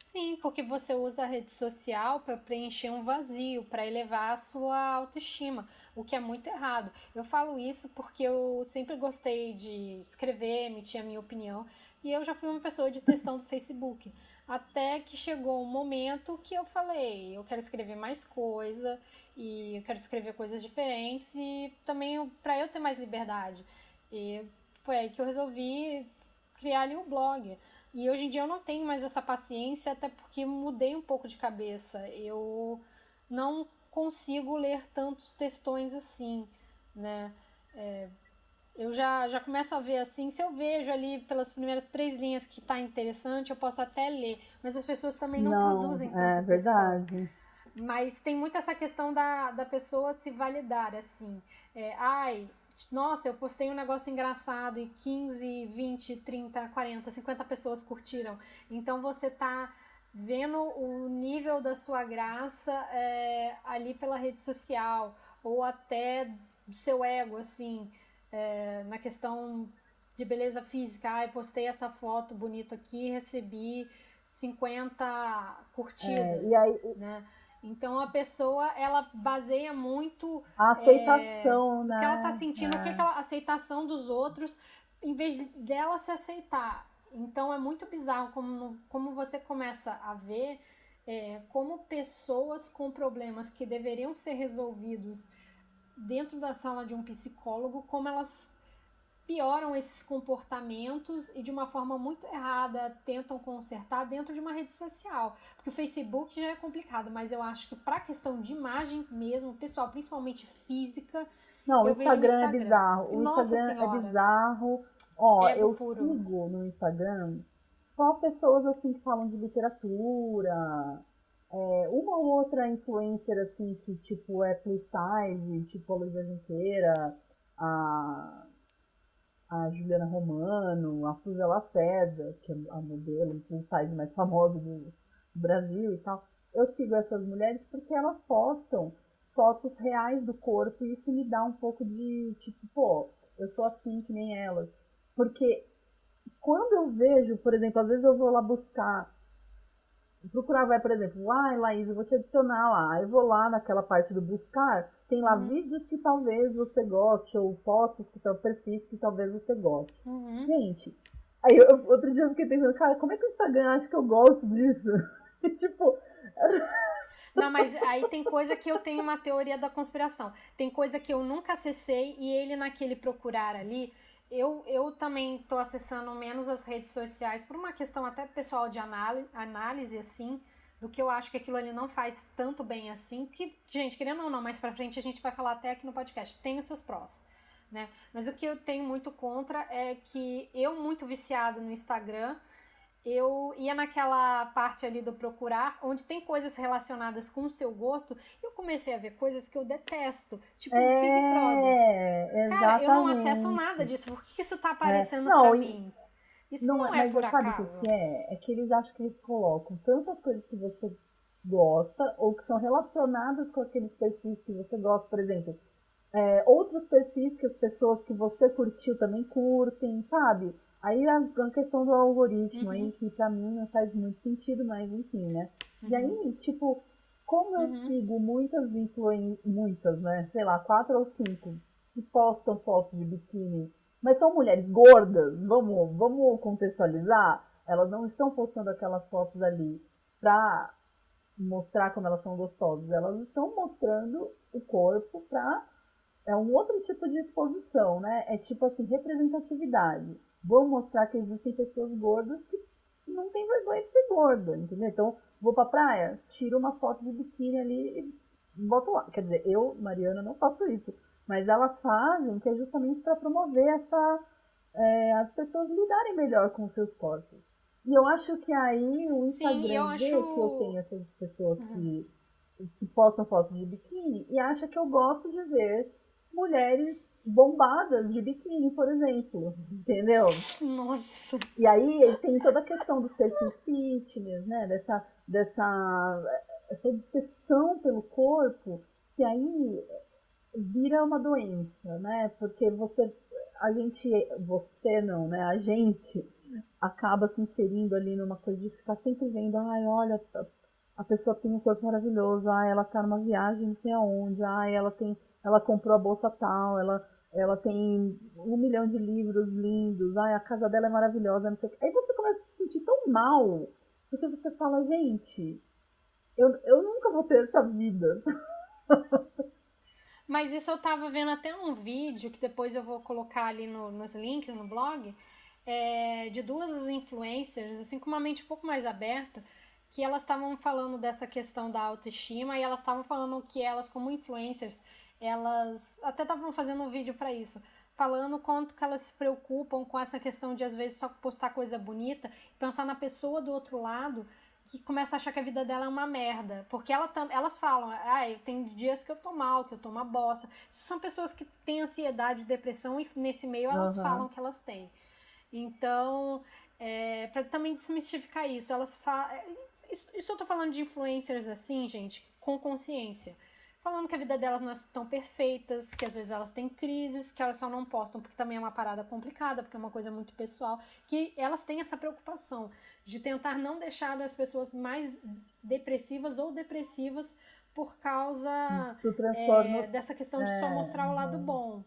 Sim, porque você usa a rede social para preencher um vazio, para elevar a sua autoestima, o que é muito errado. Eu falo isso porque eu sempre gostei de escrever, emitir a minha opinião, e eu já fui uma pessoa de textão do Facebook. Até que chegou um momento que eu falei, eu quero escrever mais coisa, e eu quero escrever coisas diferentes, e também para eu ter mais liberdade. E foi aí que eu resolvi criar ali um blog. E hoje em dia eu não tenho mais essa paciência, até porque mudei um pouco de cabeça. Eu não consigo ler tantos textões assim, né? Eu já começo a ver assim, se eu vejo ali pelas primeiras 3 linhas que tá interessante, eu posso até ler. Mas as pessoas também não produzem tanto verdade. textão. Mas tem muito essa questão da pessoa se validar, assim. Nossa, eu postei um negócio engraçado e 15, 20, 30, 40, 50 pessoas curtiram. Então você tá vendo o nível da sua graça ali pela rede social, ou até do seu ego, assim, na questão de beleza física. Eu postei essa foto bonita aqui, recebi 50 curtidas, e aí... né? Então a pessoa, ela baseia muito a aceitação, né? O que ela tá sentindo, o que a aceitação dos outros, em vez dela se aceitar. Então é muito bizarro como você começa a ver como pessoas com problemas que deveriam ser resolvidos dentro da sala de um psicólogo, como elas pioram esses comportamentos e de uma forma muito errada tentam consertar dentro de uma rede social. Porque o Facebook já é complicado, mas eu acho que para a questão de imagem mesmo, pessoal, principalmente física, não, o Instagram vejo é bizarro. O Instagram é bizarro. Eu sigo no Instagram só pessoas assim que falam de literatura, uma ou outra influencer assim que tipo é plus size, tipo a Luísa Junqueira, a, a Juliana Romano, a Flúvia Lacerda, que é a modelo plus size mais famosa do Brasil e tal. Eu sigo essas mulheres porque elas postam fotos reais do corpo e isso me dá um pouco de tipo, pô, eu sou assim que nem elas. Porque quando eu vejo, por exemplo, às vezes eu vou lá procurar, vai, por exemplo, Laís, eu vou te adicionar lá. Aí eu vou lá naquela parte do buscar, tem lá vídeos que talvez você goste, ou fotos que perfis que talvez você goste. Gente, aí outro dia eu fiquei pensando, cara, como é que o Instagram acha que eu gosto disso? Tipo. Não, mas aí tem coisa que eu tenho uma teoria da conspiração. Tem coisa que eu nunca acessei e ele naquele procurar ali. Eu também tô acessando menos as redes sociais por uma questão até pessoal de análise, assim, do que eu acho que aquilo ali não faz tanto bem assim. Que, gente, querendo ou não, mais pra frente a gente vai falar até aqui no podcast. Tem os seus prós, né? Mas o que eu tenho muito contra é que eu, muito viciada no Instagram, eu ia naquela parte ali do procurar, onde tem coisas relacionadas com o seu gosto, e eu comecei a ver coisas que eu detesto, tipo Big Brother. Cara, eu não acesso nada Exatamente. disso, por que isso tá aparecendo pra Não, mim? Isso não, não é mas por sabe o que acaso. que é? É que eles acham que eles colocam tantas coisas que você gosta ou que são relacionadas com aqueles perfis que você gosta, por exemplo, outros perfis que as pessoas que você curtiu também curtem, sabe? Aí a questão do algoritmo aí, que pra mim não faz muito sentido, mas enfim, né? E aí, tipo, como eu sigo muitas, né? Sei lá, 4 ou 5 que postam fotos de biquíni, mas são mulheres gordas, vamos contextualizar? Elas não estão postando aquelas fotos ali pra mostrar como elas são gostosas, elas estão mostrando o corpo pra um outro tipo de exposição, né? É tipo assim, representatividade. Vou mostrar que existem pessoas gordas que não tem vergonha de ser gorda, entendeu? Então, vou pra praia, tiro uma foto de biquíni ali e boto lá. Quer dizer, eu, Mariana, não faço isso. Mas elas fazem, que é justamente para promover as pessoas lidarem melhor com os seus corpos. E eu acho que aí o Sim, eu Instagram vê que eu acho. tenho essas pessoas que postam fotos de biquíni e acha que eu gosto de ver mulheres bombadas de biquíni, por exemplo, entendeu? Nossa. E aí tem toda a questão dos perfis fitness, né? Essa obsessão pelo corpo, que aí vira uma doença, né? Porque você não, né? A gente acaba se inserindo ali numa coisa de ficar sempre vendo, ai, olha, a pessoa tem um corpo maravilhoso, ai, ela tá numa viagem não sei aonde, ai, ela comprou a bolsa tal, ela tem 1 milhão de livros lindos, ai, a casa dela é maravilhosa, não sei o quê. Aí você começa a se sentir tão mal, porque você fala, gente, eu nunca vou ter essa vida. Mas isso eu tava vendo até um vídeo, que depois eu vou colocar ali nos links no blog, de duas influencers, assim, com uma mente um pouco mais aberta, que elas estavam falando dessa questão da autoestima e elas estavam falando que elas, como influencers, elas até estavam fazendo um vídeo para isso, falando quanto que elas se preocupam com essa questão de às vezes só postar coisa bonita, pensar na pessoa do outro lado que começa a achar que a vida dela é uma merda. Porque elas falam, tem dias que eu tô mal, que eu tô uma bosta. São pessoas que têm ansiedade, depressão, e nesse meio elas Uhum. falam que elas têm. Então, para também desmistificar isso, elas falam. Isso eu tô falando de influencers assim, gente, com consciência. Falando que a vida delas não é tão perfeitas, que às vezes elas têm crises, que elas só não postam porque também é uma parada complicada, porque é uma coisa muito pessoal, que elas têm essa preocupação de tentar não deixar as pessoas mais depressivas ou depressivas por causa Do transtorno. dessa questão de só mostrar o lado Uhum. bom.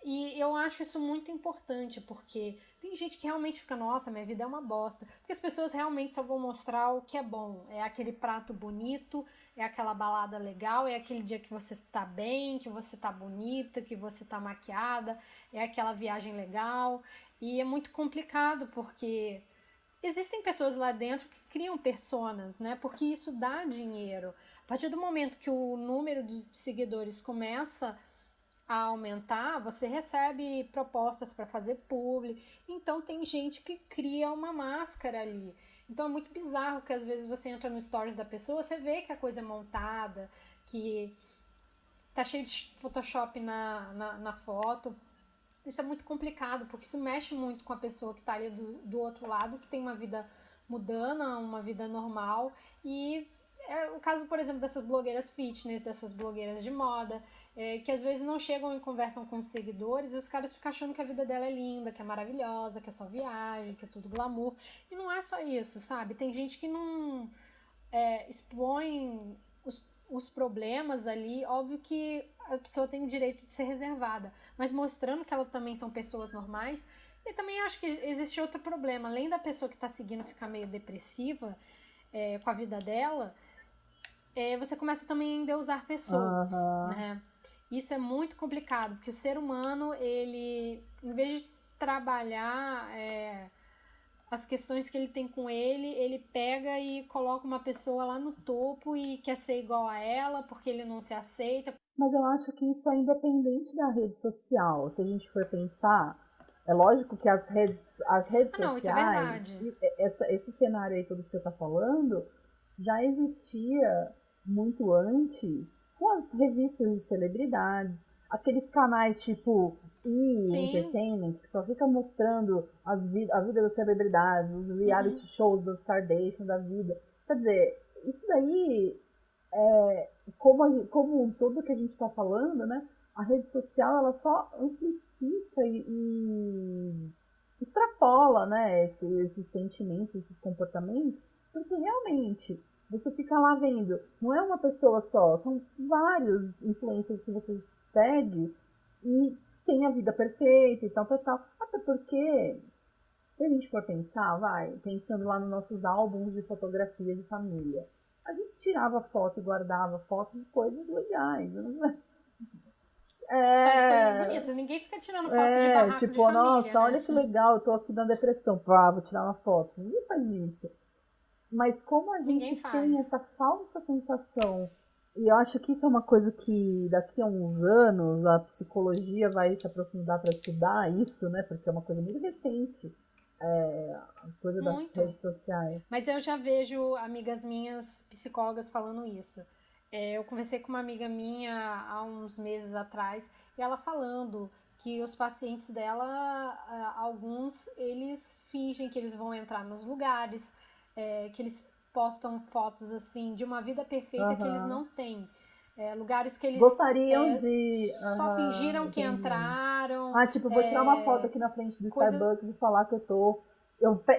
E eu acho isso muito importante, porque tem gente que realmente fica, nossa, minha vida é uma bosta. Porque as pessoas realmente só vão mostrar o que é bom. É aquele prato bonito, é aquela balada legal, é aquele dia que você está bem, que você está bonita, que você está maquiada, é aquela viagem legal. E é muito complicado, porque existem pessoas lá dentro que criam personas, né? Porque isso dá dinheiro. A partir do momento que o número de seguidores começa a aumentar, você recebe propostas para fazer publi. Então tem gente que cria uma máscara ali. Então é muito bizarro que às vezes você entra no stories da pessoa, você vê que a coisa é montada, que tá cheio de Photoshop na foto. Isso é muito complicado, porque isso mexe muito com a pessoa que tá ali do outro lado, que tem uma vida mudana, uma vida normal. E é o caso, por exemplo, dessas blogueiras fitness, dessas blogueiras de moda, que às vezes não chegam e conversam com os seguidores e os caras ficam achando que a vida dela é linda, que é maravilhosa, que é só viagem, que é tudo glamour. E não é só isso, sabe? Tem gente que não expõe os problemas ali. Óbvio que a pessoa tem o direito de ser reservada, mas mostrando que elas também são pessoas normais. E também acho que existe outro problema. Além da pessoa que está seguindo ficar meio depressiva com a vida dela, você começa também a endeusar pessoas, né? Isso é muito complicado, porque o ser humano, ele, em vez de trabalhar as questões que ele tem com ele pega e coloca uma pessoa lá no topo e quer ser igual a ela, porque ele não se aceita. Mas eu acho que isso é independente da rede social. Se a gente for pensar, é lógico que as redes Não, isso é sociais, verdade. esse cenário aí todo que você está falando, já existia muito antes com as revistas de celebridades, aqueles canais tipo Sim. Entertainment, que só fica mostrando a vida das celebridades, os reality shows das Kardashian da vida. Quer dizer, isso daí como tudo que a gente está falando, né? A rede social ela só amplifica e extrapola, né? Esses sentimentos, esses comportamentos, porque realmente você fica lá vendo, não é uma pessoa só, são vários influencers que você segue e tem a vida perfeita e tal, tal, tal. Até porque, se a gente for pensar, pensando lá nos nossos álbuns de fotografia de família, a gente tirava foto e guardava foto de coisas legais. Só de coisas bonitas. Ninguém fica tirando foto de barraco de Tipo, família, nossa, né? olha que legal, eu tô aqui na depressão. Pá, vou tirar uma foto. Ninguém faz isso. Mas como a Ninguém gente tem faz. essa falsa sensação, e eu acho que isso é uma coisa que daqui a uns anos a psicologia vai se aprofundar para estudar isso, né? Porque é uma coisa muito recente, a coisa das Muito. redes sociais. Mas eu já vejo amigas minhas psicólogas falando isso. Eu conversei com uma amiga minha há uns meses atrás e ela falando que os pacientes dela, alguns, eles fingem que eles vão entrar nos lugares, que eles postam fotos assim de uma vida perfeita que eles Uhum. não têm. Lugares que eles Gostariam de. só fingiram que Entendi. entraram, Ah, tipo, vou tirar uma foto aqui na frente do coisas. Starbucks e falar que eu tô.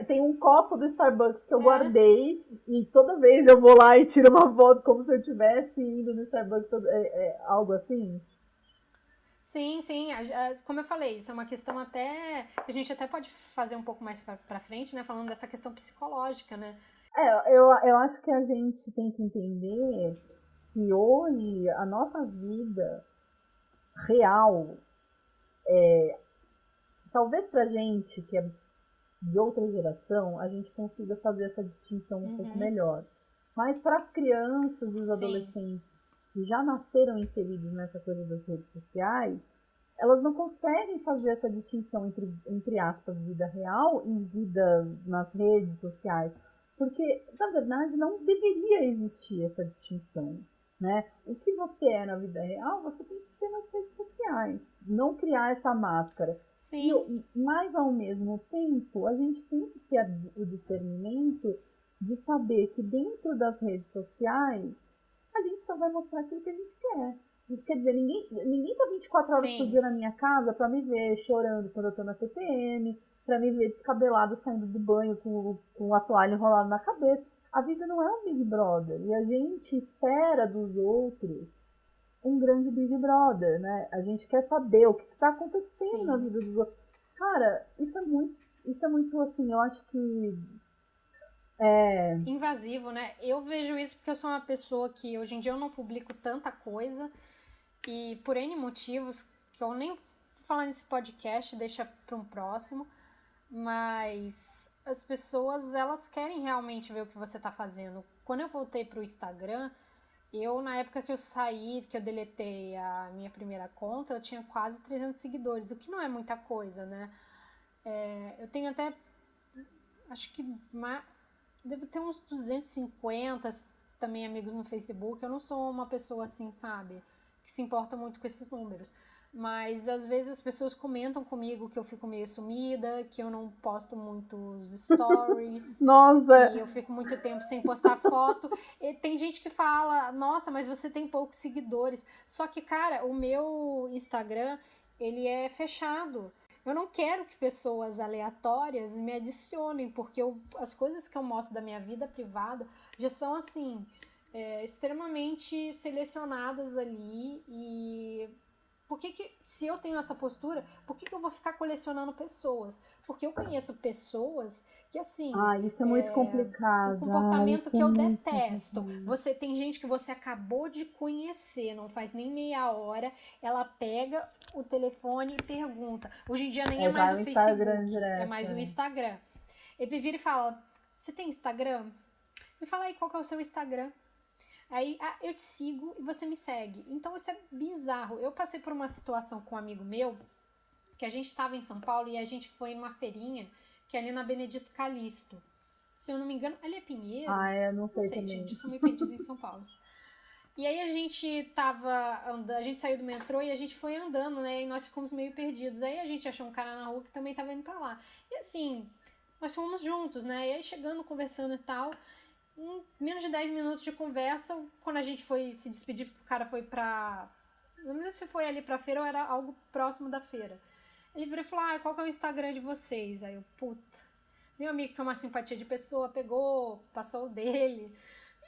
Tenho um copo do Starbucks que eu guardei e toda vez eu vou lá e tiro uma foto como se eu estivesse indo no Starbucks, algo assim. Sim, sim. Como eu falei, isso é uma questão até. A gente até pode fazer um pouco mais pra frente, né? Falando dessa questão psicológica, né? Eu acho que a gente tem que entender que hoje a nossa vida real, talvez pra gente que é de outra geração, a gente consiga fazer essa distinção um pouco melhor. Mas para as crianças e os Sim. adolescentes que já nasceram inseridos nessa coisa das redes sociais, elas não conseguem fazer essa distinção entre aspas, vida real e vida nas redes sociais. Porque, na verdade, não deveria existir essa distinção. Né? O que você é na vida real, você tem que ser nas redes sociais. Não criar essa máscara. Sim. Mas, ao mesmo tempo, a gente tem que ter o discernimento de saber que dentro das redes sociais, a gente só vai mostrar aquilo que a gente quer. Quer dizer, ninguém tá 24 horas por Sim. dia na minha casa pra me ver chorando quando eu tô na TPM, pra me ver descabelada saindo do banho com a toalha enrolada na cabeça. A vida não é um Big Brother. E a gente espera dos outros um grande Big Brother, né? A gente quer saber o que está acontecendo na vida dos outros. Cara, isso é muito assim, eu acho que invasivo, né? Eu vejo isso porque eu sou uma pessoa que hoje em dia eu não publico tanta coisa e por N motivos que eu nem falar nesse podcast, deixa para um próximo, mas as pessoas, elas querem realmente ver o que você tá fazendo. Quando eu voltei pro Instagram, Eu, na época que eu saí, que eu deletei a minha primeira conta, eu tinha quase 300 seguidores, o que não é muita coisa, né? Eu tenho até, acho que devo ter uns 250 também amigos no Facebook. Eu não sou uma pessoa assim, sabe, que se importa muito com esses números. Mas às vezes as pessoas comentam comigo que eu fico meio sumida, que eu não posto muitos stories, Nossa! que eu fico muito tempo sem postar foto. E tem gente que fala, nossa, mas você tem poucos seguidores. Só que, cara, o meu Instagram, ele é fechado. Eu não quero que pessoas aleatórias me adicionem, porque as coisas que eu mostro da minha vida privada já são, assim, extremamente selecionadas ali. E se eu tenho essa postura, por que eu vou ficar colecionando pessoas? Porque eu conheço pessoas que, assim, Isso é muito o complicado. comportamento Isso é que eu muito detesto. complicado. Tem gente que você acabou de conhecer, não faz nem meia hora, ela pega o telefone e pergunta. Hoje em dia nem é Já mais é o o Instagram Facebook, é direto. mais o Instagram. Ele vira e fala, você tem Instagram? Me fala aí qual que é o seu Instagram. Aí, eu te sigo e você me segue. Então isso é bizarro. Eu passei por uma situação com um amigo meu, que a gente estava em São Paulo e a gente foi numa feirinha, que é ali na Benedito Calixto. Se eu não me engano, ali é Pinheiros? Eu não Não sei sei, também. gente, eu sou meio perdida em São Paulo. E aí a gente tava andando, a gente saiu do metrô e a gente foi andando, né? E nós ficamos meio perdidos. Aí a gente achou um cara na rua que também tava indo pra lá. E assim, nós fomos juntos, né? E aí chegando, conversando e tal, em menos de 10 minutos de conversa, quando a gente foi se despedir, porque o cara foi pra... Não lembro se foi ali pra feira ou era algo próximo da feira. Ele virou e falou, qual que é o Instagram de vocês? Aí eu, puta, meu amigo que é uma simpatia de pessoa, pegou, passou o dele.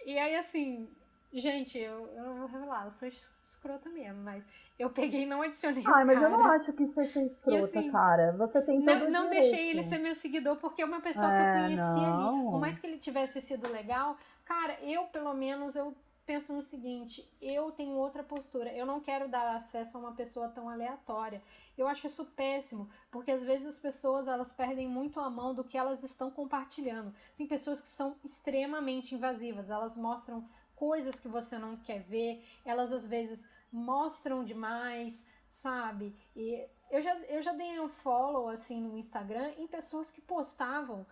E aí, assim, gente, eu não vou revelar, eu sou escrota mesmo, mas eu peguei e não adicionei o Mas eu não cara. acho que isso é ser E escrota, assim, cara. Você tem todo o não deixei ele direito. ser meu seguidor porque é uma pessoa que eu conheci ali. Por Não. mais que ele tivesse sido legal, cara, eu pelo menos eu penso no seguinte, eu tenho outra postura. Eu não quero dar acesso a uma pessoa tão aleatória. Eu acho isso péssimo, porque às vezes as pessoas elas perdem muito a mão do que elas estão compartilhando. Tem pessoas que são extremamente invasivas, elas mostram coisas que você não quer ver, elas às vezes mostram demais, sabe? E eu já dei um follow assim no Instagram em pessoas que postavam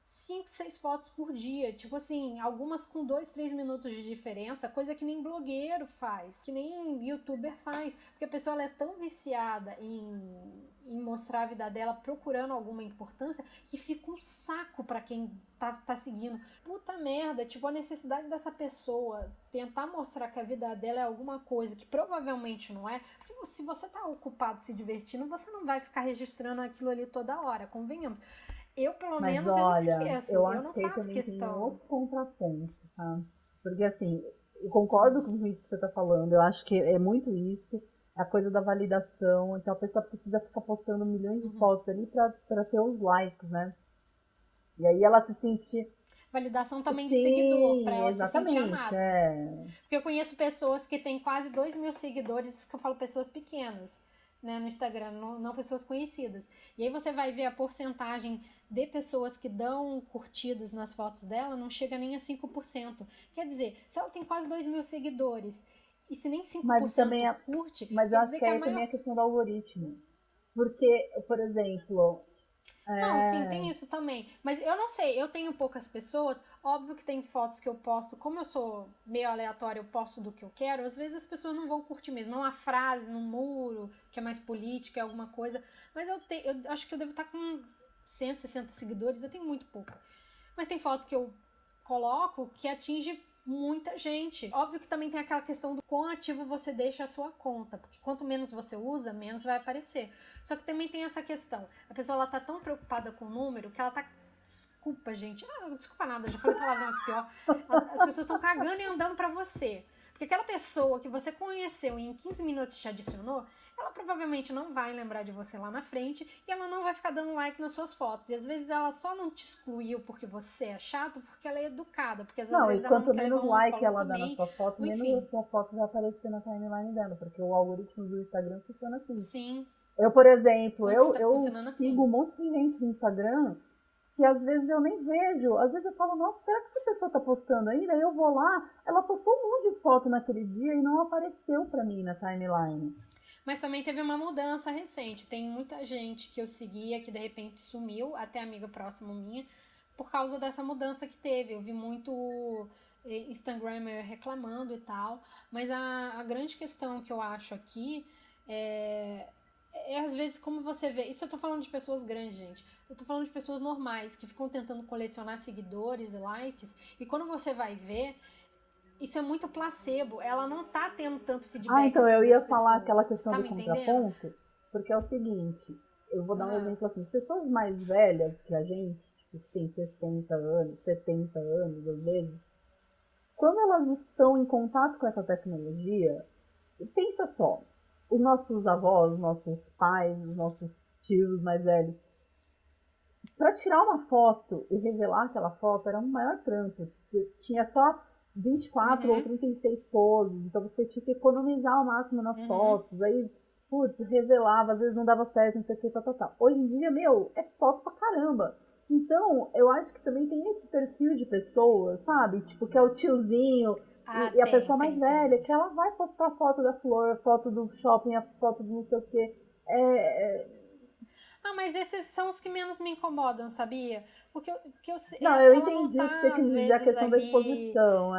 5, 6 fotos por dia, tipo assim, algumas com 2, 3 minutos de diferença, coisa que nem blogueiro faz, que nem youtuber faz, porque a pessoa ela é tão viciada em mostrar a vida dela procurando alguma importância que fica um saco pra quem tá seguindo. Puta merda, tipo, a necessidade dessa pessoa tentar mostrar que a vida dela é alguma coisa que provavelmente não é, porque se você tá ocupado se divertindo, você não vai ficar registrando aquilo ali toda hora, convenhamos. Eu, pelo Mas menos, eu olha, esqueço. eu Eu acho não que aí faço também tem questão. outro contraponto, tá? Porque assim, eu concordo com isso que você tá falando. Eu acho que é muito isso. É a coisa da validação. Então a pessoa precisa ficar postando milhões de fotos ali pra ter os likes, né? E aí ela se sente. Validação também de seguidor, pra Sim, ela se sentir exatamente. amada. Porque eu conheço pessoas que têm quase 2.000 seguidores, isso que eu falo pessoas pequenas, né, no Instagram, não pessoas conhecidas. E aí você vai ver a porcentagem de pessoas que dão curtidas nas fotos dela, não chega nem a 5%. Quer dizer, se ela tem quase 2.000 seguidores e se nem Mas também 5% curte, mas eu quer acho dizer que que a aí também maior... é a questão do algoritmo. Porque, por exemplo, Não, sim, tem isso também. Mas eu não sei, eu tenho poucas pessoas. Óbvio que tem fotos que eu posto, como eu sou meio aleatória, eu posto do que eu quero. Às vezes as pessoas não vão curtir mesmo. É uma frase num muro, que é mais política, é alguma coisa. Mas eu acho que eu devo estar com 160 seguidores, eu tenho muito pouco. Mas tem foto que eu coloco que atinge muita gente. Óbvio que também tem aquela questão do quão ativo você deixa a sua conta, porque quanto menos você usa, menos vai aparecer. Só que também tem essa questão. A pessoa ela tá tão preocupada com o número que ela tá... Desculpa, gente. Desculpa nada, já falei palavrão aqui pior. As pessoas estão cagando e andando pra você. Porque aquela pessoa que você conheceu e em 15 minutos te adicionou, ela provavelmente não vai lembrar de você lá na frente e ela não vai ficar dando like nas suas fotos. E às vezes ela só não te excluiu porque você é chato, porque ela é educada, porque às não, e vezes ela não quanto quer menos levar um like follow ela dá na também. sua foto, menos a Enfim, sua foto vai aparecer na timeline dela, porque o algoritmo do Instagram funciona assim. sim, Eu, por exemplo, tá eu funcionando sigo assim. um monte de gente no Instagram que às vezes eu nem vejo. Às vezes eu falo, nossa, será que essa pessoa tá postando ainda? Aí eu vou lá, ela postou um monte de foto naquele dia e não apareceu pra mim na timeline. Mas também teve uma mudança recente. Tem muita gente que eu seguia que de repente sumiu, até amiga próxima minha, por causa dessa mudança que teve. Eu vi muito Instagramer reclamando e tal. Mas a grande questão que eu acho aqui é às vezes como você vê. Isso eu tô falando de pessoas grandes, gente. Eu tô falando de pessoas normais que ficam tentando colecionar seguidores e likes. E quando você vai ver, isso é muito placebo. Ela não tá tendo tanto feedback Então eu assim ia das falar pessoas. aquela Você questão tá do me entendendo? contraponto, porque é o seguinte, eu vou dar um Ah, exemplo assim, as pessoas mais velhas que a gente, tipo, que tem 60 anos, 70 anos, às vezes, quando elas estão em contato com essa tecnologia, pensa só, os nossos avós, os nossos pais, os nossos tios mais velhos, para tirar uma foto e revelar aquela foto era um maior trampo. Você tinha só 24 ou uhum, 36 poses, então você tinha que economizar ao máximo nas uhum. fotos. Aí, putz, revelava, às vezes não dava certo, não sei o que, tal, tal, tal. Hoje em dia, meu, é foto pra caramba. Então, eu acho que também tem esse perfil de pessoa, sabe? Tipo, que é o tiozinho Ah, e a tem, pessoa mais tem, velha, tem. que ela vai postar foto da flor, foto do shopping, a foto do não sei o que. Ah, mas esses são os que menos me incomodam, sabia? Não, eu Ela não entendi o que você tá, quis às dizer, a vezes, questão da ali exposição.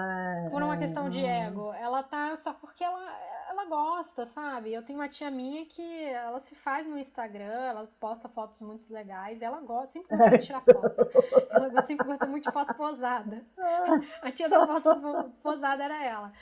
por uma questão de ego. Ela tá só porque ela gosta, sabe? Eu tenho uma tia minha que ela se faz no Instagram, ela posta fotos muito legais, ela gosta, sempre gostou de tirar foto. Ela sempre gostou muito de foto posada. A tia da foto posada era ela.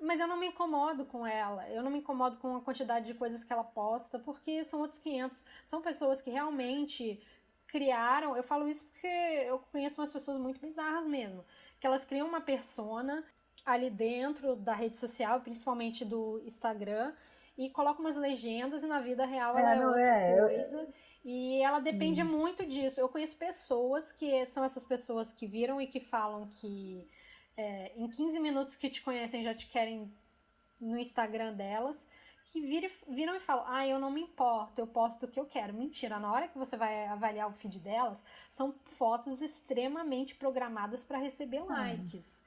Mas eu não me incomodo com ela, eu não me incomodo com a quantidade de coisas que ela posta, porque são outros 500. São pessoas que realmente criaram. Eu falo isso porque eu conheço umas pessoas muito bizarras mesmo, que elas criam uma persona ali dentro da rede social, principalmente do Instagram, e colocam umas legendas e na vida real ela é Não outra é, coisa. E ela depende sim. muito disso. Eu conheço pessoas que são essas pessoas que viram e que falam que em 15 minutos que te conhecem já te querem no Instagram delas, que viram e falam, eu não me importo, eu posto o que eu quero. Mentira, na hora que você vai avaliar o feed delas, são fotos extremamente programadas para receber Ah, likes.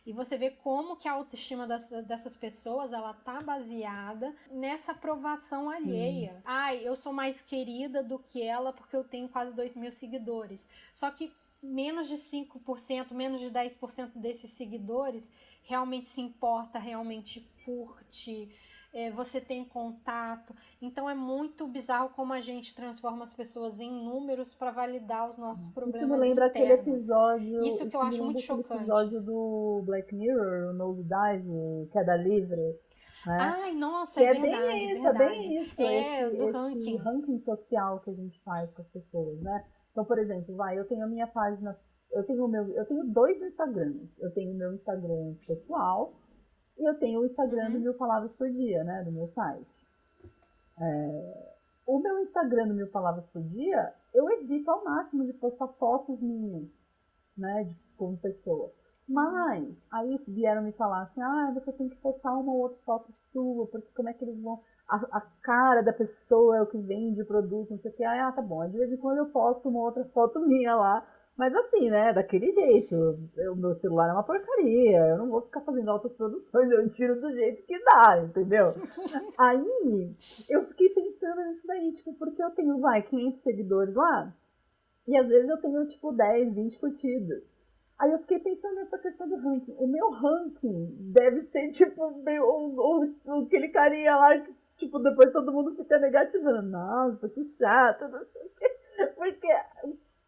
E você vê como que a autoestima dessas pessoas, ela tá baseada nessa aprovação sim. alheia. Eu sou mais querida do que ela porque eu tenho quase 2.000 seguidores. Só que menos de 5%, menos de 10% desses seguidores realmente se importa, realmente curte, você tem contato. Então é muito bizarro como a gente transforma as pessoas em números para validar os nossos Isso me problemas lembra aquele internos. episódio, Isso que eu isso me acho lembra muito aquele chocante. episódio do Black Mirror, o Nosedive, Queda Livre, né? Ai, nossa, Que é verdade, é é verdade. bem isso, É, do esse ranking. ranking social que a gente faz com as pessoas, né? Então, por exemplo, eu tenho a minha página, eu tenho dois Instagrams. Eu tenho o meu Instagram pessoal e eu tenho o Instagram do Uhum. Mil Palavras por Dia, né? Do meu site. O meu Instagram do Mil Palavras por Dia, eu evito ao máximo de postar fotos minhas, né, como pessoa. Mas aí vieram me falar assim, você tem que postar uma ou outra foto sua, porque como é que eles vão. A cara da pessoa é o que vende o produto, não sei o que. Tá bom. Aí de vez em quando eu posto uma outra foto minha lá. Mas assim, né, daquele jeito. O meu celular é uma porcaria. Eu não vou ficar fazendo altas produções, eu tiro do jeito que dá, entendeu? Aí eu fiquei pensando nisso daí, tipo, porque eu tenho, 500 seguidores lá, e às vezes eu tenho, tipo, 10, 20 curtidas. Aí eu fiquei pensando nessa questão do ranking. O meu ranking deve ser, tipo, aquele carinha lá que, tipo, depois todo mundo fica negativando. Nossa, que chato, não sei o quê. Porque,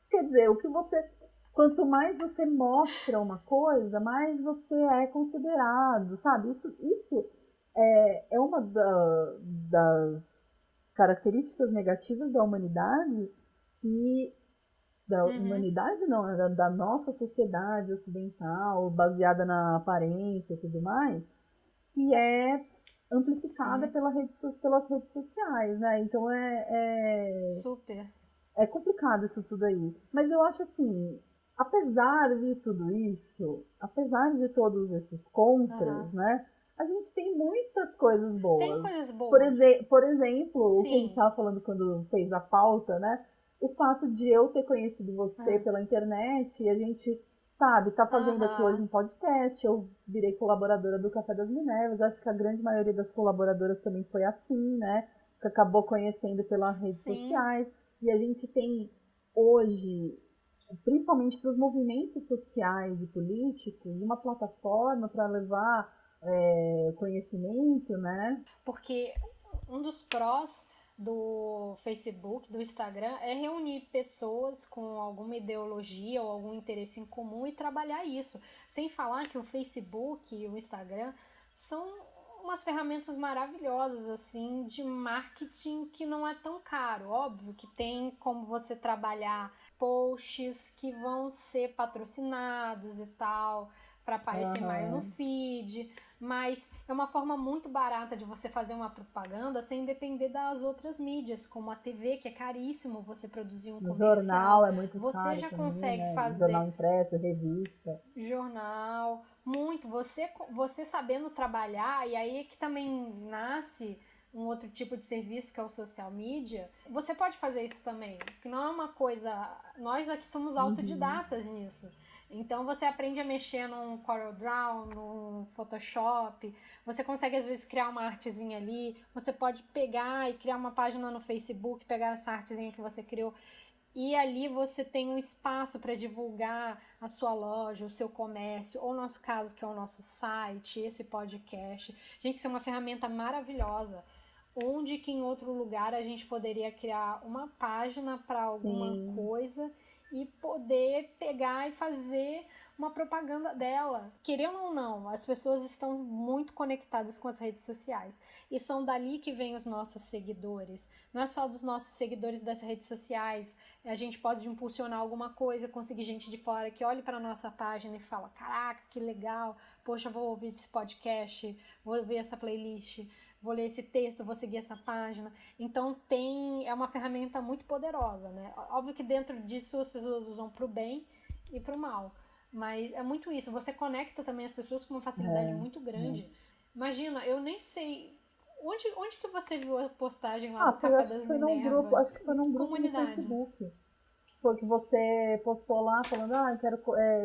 quer dizer, o que você. Quanto mais você mostra uma coisa, mais você é considerado, sabe? Isso é uma das características negativas da humanidade que da Uhum. humanidade não, né, da nossa sociedade ocidental, baseada na aparência e tudo mais, que é amplificada Sim, pelas redes sociais, né? Então super. é complicado isso tudo aí. Mas eu acho assim, apesar de tudo isso, apesar de todos esses Aham. contras, né? A gente tem muitas coisas Tem boas. coisas boas. Por exemplo, o que a gente Sim. estava falando quando fez a pauta, né? o fato de eu ter conhecido você pela internet e a gente, sabe, tá fazendo aqui hoje um podcast, eu virei colaboradora do Café das Minervas, acho que a grande maioria das colaboradoras também foi assim, né, que acabou conhecendo pelas redes sociais, e a gente tem hoje, principalmente para os movimentos sociais e políticos, uma plataforma para levar conhecimento, né? Porque um dos prós do Facebook, do Instagram, é reunir pessoas com alguma ideologia ou algum interesse em comum e trabalhar isso. Sem falar que o Facebook e o Instagram são umas ferramentas maravilhosas, assim, de marketing que não é tão caro. Óbvio que tem como você trabalhar posts que vão ser patrocinados e tal, para aparecer mais no feed, mas é uma forma muito barata de você fazer uma propaganda sem depender das outras mídias, como a TV, que é caríssimo você produzir um comercial. Jornal é muito você caro já também, consegue né? fazer Jornal impresso, revista. Jornal, muito. Você sabendo trabalhar, e aí é que também nasce um outro tipo de serviço que é o social media. Você pode fazer isso também, que não é uma coisa. Nós aqui somos autodidatas nisso. Então você aprende a mexer num CorelDRAW, no Photoshop, você consegue às vezes criar uma artezinha ali, você pode pegar e criar uma página no Facebook, pegar essa artezinha que você criou e ali você tem um espaço para divulgar a sua loja, o seu comércio, ou no nosso caso, que é o nosso site, esse podcast. Gente, isso é uma ferramenta maravilhosa. Onde que em outro lugar a gente poderia criar uma página para alguma coisa e poder pegar e fazer uma propaganda dela. Querendo ou não, as pessoas estão muito conectadas com as redes sociais e são dali que vêm os nossos seguidores. Não é só dos nossos seguidores das redes sociais. A gente pode impulsionar alguma coisa, conseguir gente de fora que olhe para a nossa página e fala: caraca, que legal, poxa, vou ouvir esse podcast, vou ver essa playlist, vou ler esse texto, vou seguir essa página. Então é uma ferramenta muito poderosa, né? Óbvio que dentro disso as pessoas usam para o bem e para o mal. Mas é muito isso, você conecta também as pessoas com uma facilidade muito grande. Imagina, eu nem sei. Onde que você viu a postagem lá do Café Acho que das foi num grupo, Minervas? acho que foi num grupo no Comunidade. Facebook. Foi que você postou lá falando,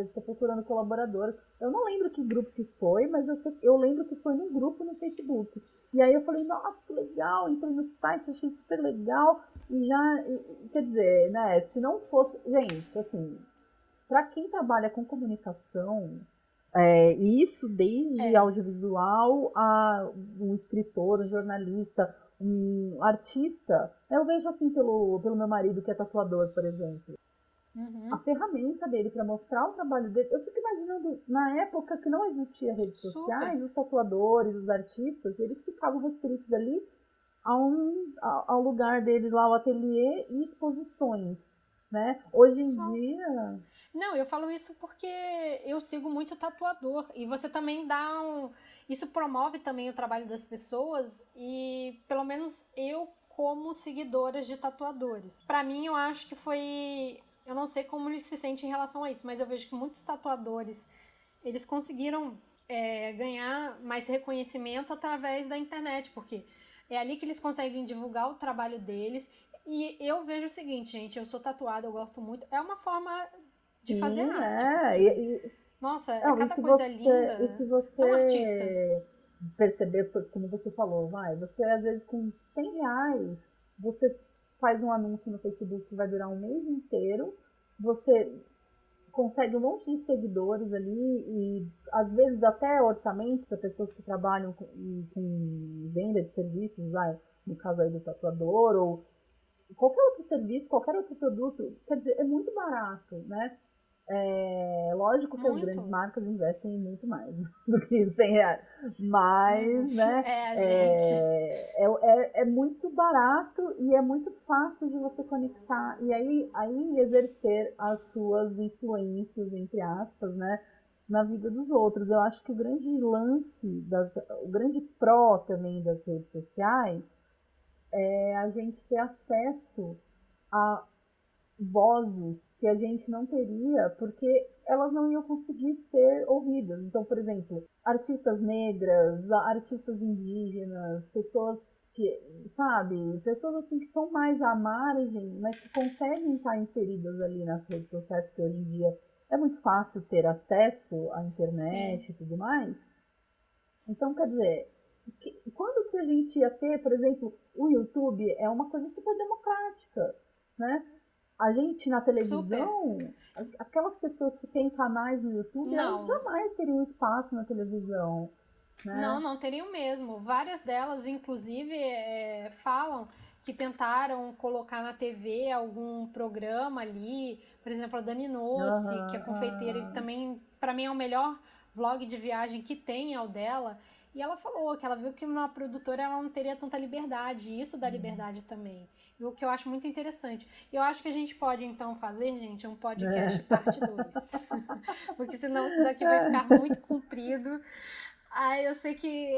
estou procurando colaborador. Eu não lembro que grupo que foi, mas eu lembro que foi num grupo no Facebook. E aí eu falei, nossa, que legal, entrei no site, achei super legal. Quer dizer, né, se não fosse, gente, assim, para quem trabalha com comunicação, isso desde audiovisual a um escritor, um jornalista, um artista, eu vejo assim pelo meu marido que é tatuador, por exemplo. A ferramenta dele para mostrar o trabalho dele, eu fico imaginando, na época que não existia redes sociais, os tatuadores, os artistas, eles ficavam restritos ali ao lugar deles lá, o ateliê e exposições. Né? Hoje em dia... Não, eu falo isso porque eu sigo muito tatuador e você também isso promove também o trabalho das pessoas e pelo menos eu como seguidoras de tatuadores. Para mim eu acho que eu não sei como ele se sente em relação a isso, mas eu vejo que muitos tatuadores eles conseguiram ganhar mais reconhecimento através da internet, porque é ali que eles conseguem divulgar o trabalho deles. E eu vejo o seguinte, gente, eu sou tatuada, eu gosto muito. É uma forma de fazer arte. Nossa, cada coisa linda. E se você são artistas. Perceber, como você falou, você às vezes com R$100, você faz um anúncio no Facebook que vai durar um mês inteiro, você consegue um monte de seguidores ali e às vezes até orçamento para pessoas que trabalham com venda de serviços, no caso aí do tatuador, ou qualquer outro serviço, qualquer outro produto, quer dizer, é muito barato, né? Lógico que as grandes marcas investem muito mais do que R$100, mas, né? É muito barato e é muito fácil de você conectar e aí exercer as suas influências, entre aspas, né? Na vida dos outros. Eu acho que o grande lance, o grande pró também das redes sociais é a gente ter acesso a vozes que a gente não teria porque elas não iam conseguir ser ouvidas. Então, por exemplo, artistas negras, artistas indígenas, pessoas sabe, pessoas assim que estão mais à margem, mas que conseguem estar inseridas ali nas redes sociais, porque hoje em dia é muito fácil ter acesso à Sim. internet e tudo mais. Então, quer dizer, quando que a gente ia ter, por exemplo, o YouTube é uma coisa super democrática, né? A gente na Super. televisão, aquelas pessoas que têm canais no YouTube, elas Não. jamais teriam espaço na televisão, Não, né? não teriam mesmo. Várias delas, inclusive, falam que tentaram colocar na TV algum programa ali. Por exemplo, a Dani Nossi, que é Aham, confeiteira, e também, para mim, é o melhor vlog de viagem que tem, é o dela. E ela falou que ela viu que uma produtora ela não teria tanta liberdade, e isso dá liberdade também. E o que eu acho muito interessante. Eu acho que a gente pode, então, fazer, gente, um podcast é. parte 2 porque senão isso daqui vai ficar muito comprido. Ah, eu sei que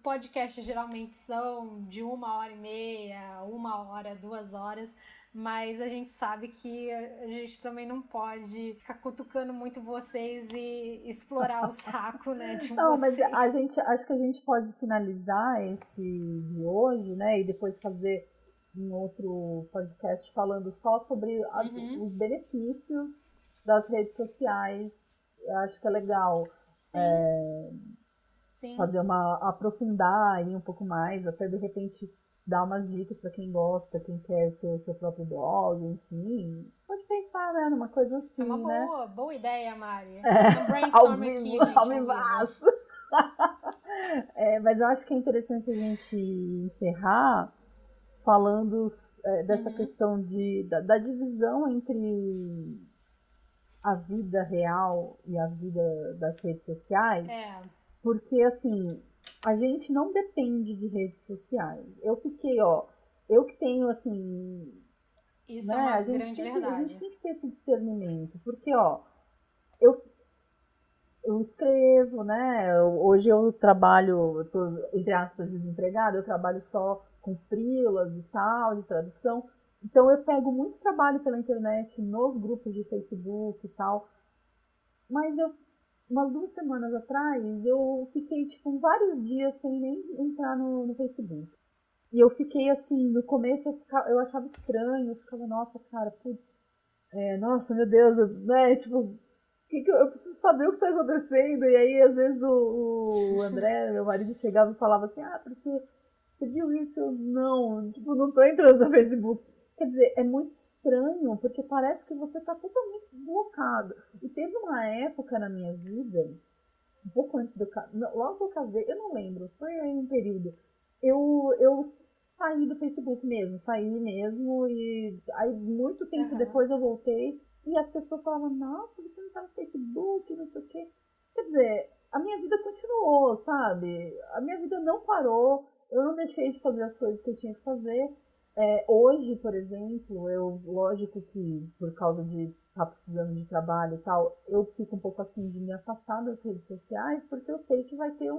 podcasts geralmente são de 1h30, 1 hora, 2 horas, mas a gente sabe que a gente também não pode ficar cutucando muito vocês e explorar o saco, né, de Não, mas a vocês. gente, acho que a gente pode finalizar esse de hoje, né? E depois fazer um outro podcast falando só sobre Uhum, os benefícios das redes sociais. Eu acho que é legal sim, sim. fazer aprofundar aí um pouco mais, até de repente dar umas dicas para quem gosta, quem quer ter o seu próprio blog, enfim. Pode pensar, né, numa coisa É uma assim, né? boa ideia, Mari. É, É um ao brainstorm vivo, aqui, ao gente, ao vivo. vivaço. Mas eu acho que é interessante a gente encerrar falando dessa Uhum. questão da divisão entre a vida real e a vida das redes sociais, É, porque assim, a gente não depende de redes sociais. Eu que tenho assim, isso é né, uma grande a gente verdade. tem que ter esse discernimento, porque eu eu escrevo, né? Hoje eu trabalho, eu tô, entre aspas, desempregada, eu trabalho só com freelas e tal, de tradução. Então eu pego muito trabalho pela internet, nos grupos de Facebook e tal. Mas umas 2 semanas atrás, eu fiquei, tipo, vários dias sem nem entrar no Facebook. E eu fiquei assim, no começo eu achava estranho, eu ficava, nossa, cara, putz, nossa, meu Deus, né? Tipo, eu preciso saber o que tá acontecendo. E aí, às vezes, o André, meu marido, chegava e falava assim, porque você viu isso? Eu, não, tipo, não tô entrando no Facebook. Quer dizer, é muito estranho, porque parece que você tá totalmente deslocado. E teve uma época na minha vida, um pouco antes logo que eu casei, eu não lembro, foi aí um período. Eu saí do Facebook mesmo, saí mesmo, e aí muito tempo Aham. depois eu voltei, e as pessoas falavam, nossa, você não tá no Facebook, não sei o quê. Quer dizer, a minha vida continuou, sabe? A minha vida não parou, eu não deixei de fazer as coisas que eu tinha que fazer. Hoje, por exemplo, lógico que por causa de estar precisando de trabalho e tal, eu fico um pouco assim de me afastar das redes sociais, porque eu sei que vai ter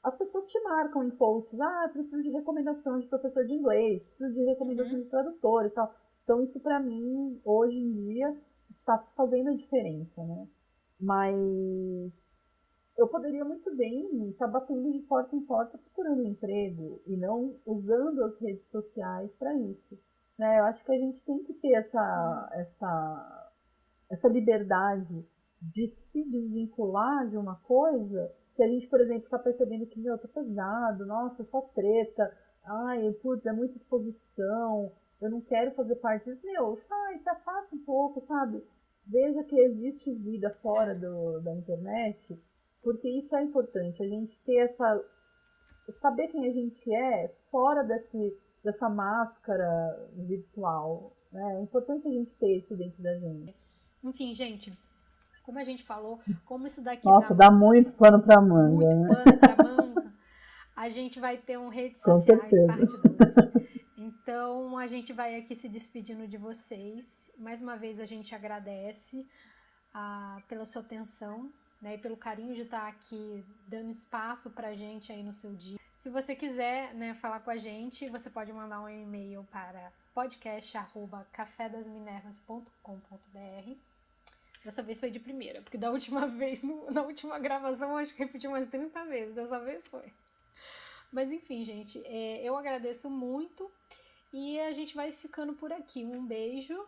as pessoas te marcam em posts, preciso de recomendação de professor de inglês, preciso de recomendação Uhum. de tradutor e tal. Então isso para mim, hoje em dia, está fazendo a diferença, né? Mas eu poderia muito bem estar batendo de porta em porta procurando um emprego e não usando as redes sociais para isso. Né? Eu acho que a gente tem que ter essa liberdade de se desvincular de uma coisa. Se a gente, por exemplo, está percebendo que, meu, tá pesado, nossa, só treta, ai, putz, é muita exposição, eu não quero fazer parte disso, meu, sai, se afasta um pouco, sabe? Veja que existe vida fora É. da internet, porque isso é importante, a gente ter saber quem a gente é fora dessa máscara virtual. Né? É importante a gente ter isso dentro da gente. Enfim, gente, como a gente falou, como isso daqui Nossa, dá dá muito pano pra manga, muito né? pano para manga, a gente vai ter um redes Com sociais certeza. parte 2. Então a gente vai aqui se despedindo de vocês. Mais uma vez a gente agradece pela sua atenção, né, e pelo carinho de estar aqui dando espaço pra gente aí no seu dia. Se você quiser, né, falar com a gente, você pode mandar um e-mail para podcast@cafedasminervas.com.br. Dessa vez foi de primeira, porque da última vez, na última gravação, eu acho que repeti umas 30 vezes. Dessa vez foi. Mas enfim, gente, eu agradeço muito e a gente vai ficando por aqui. Um beijo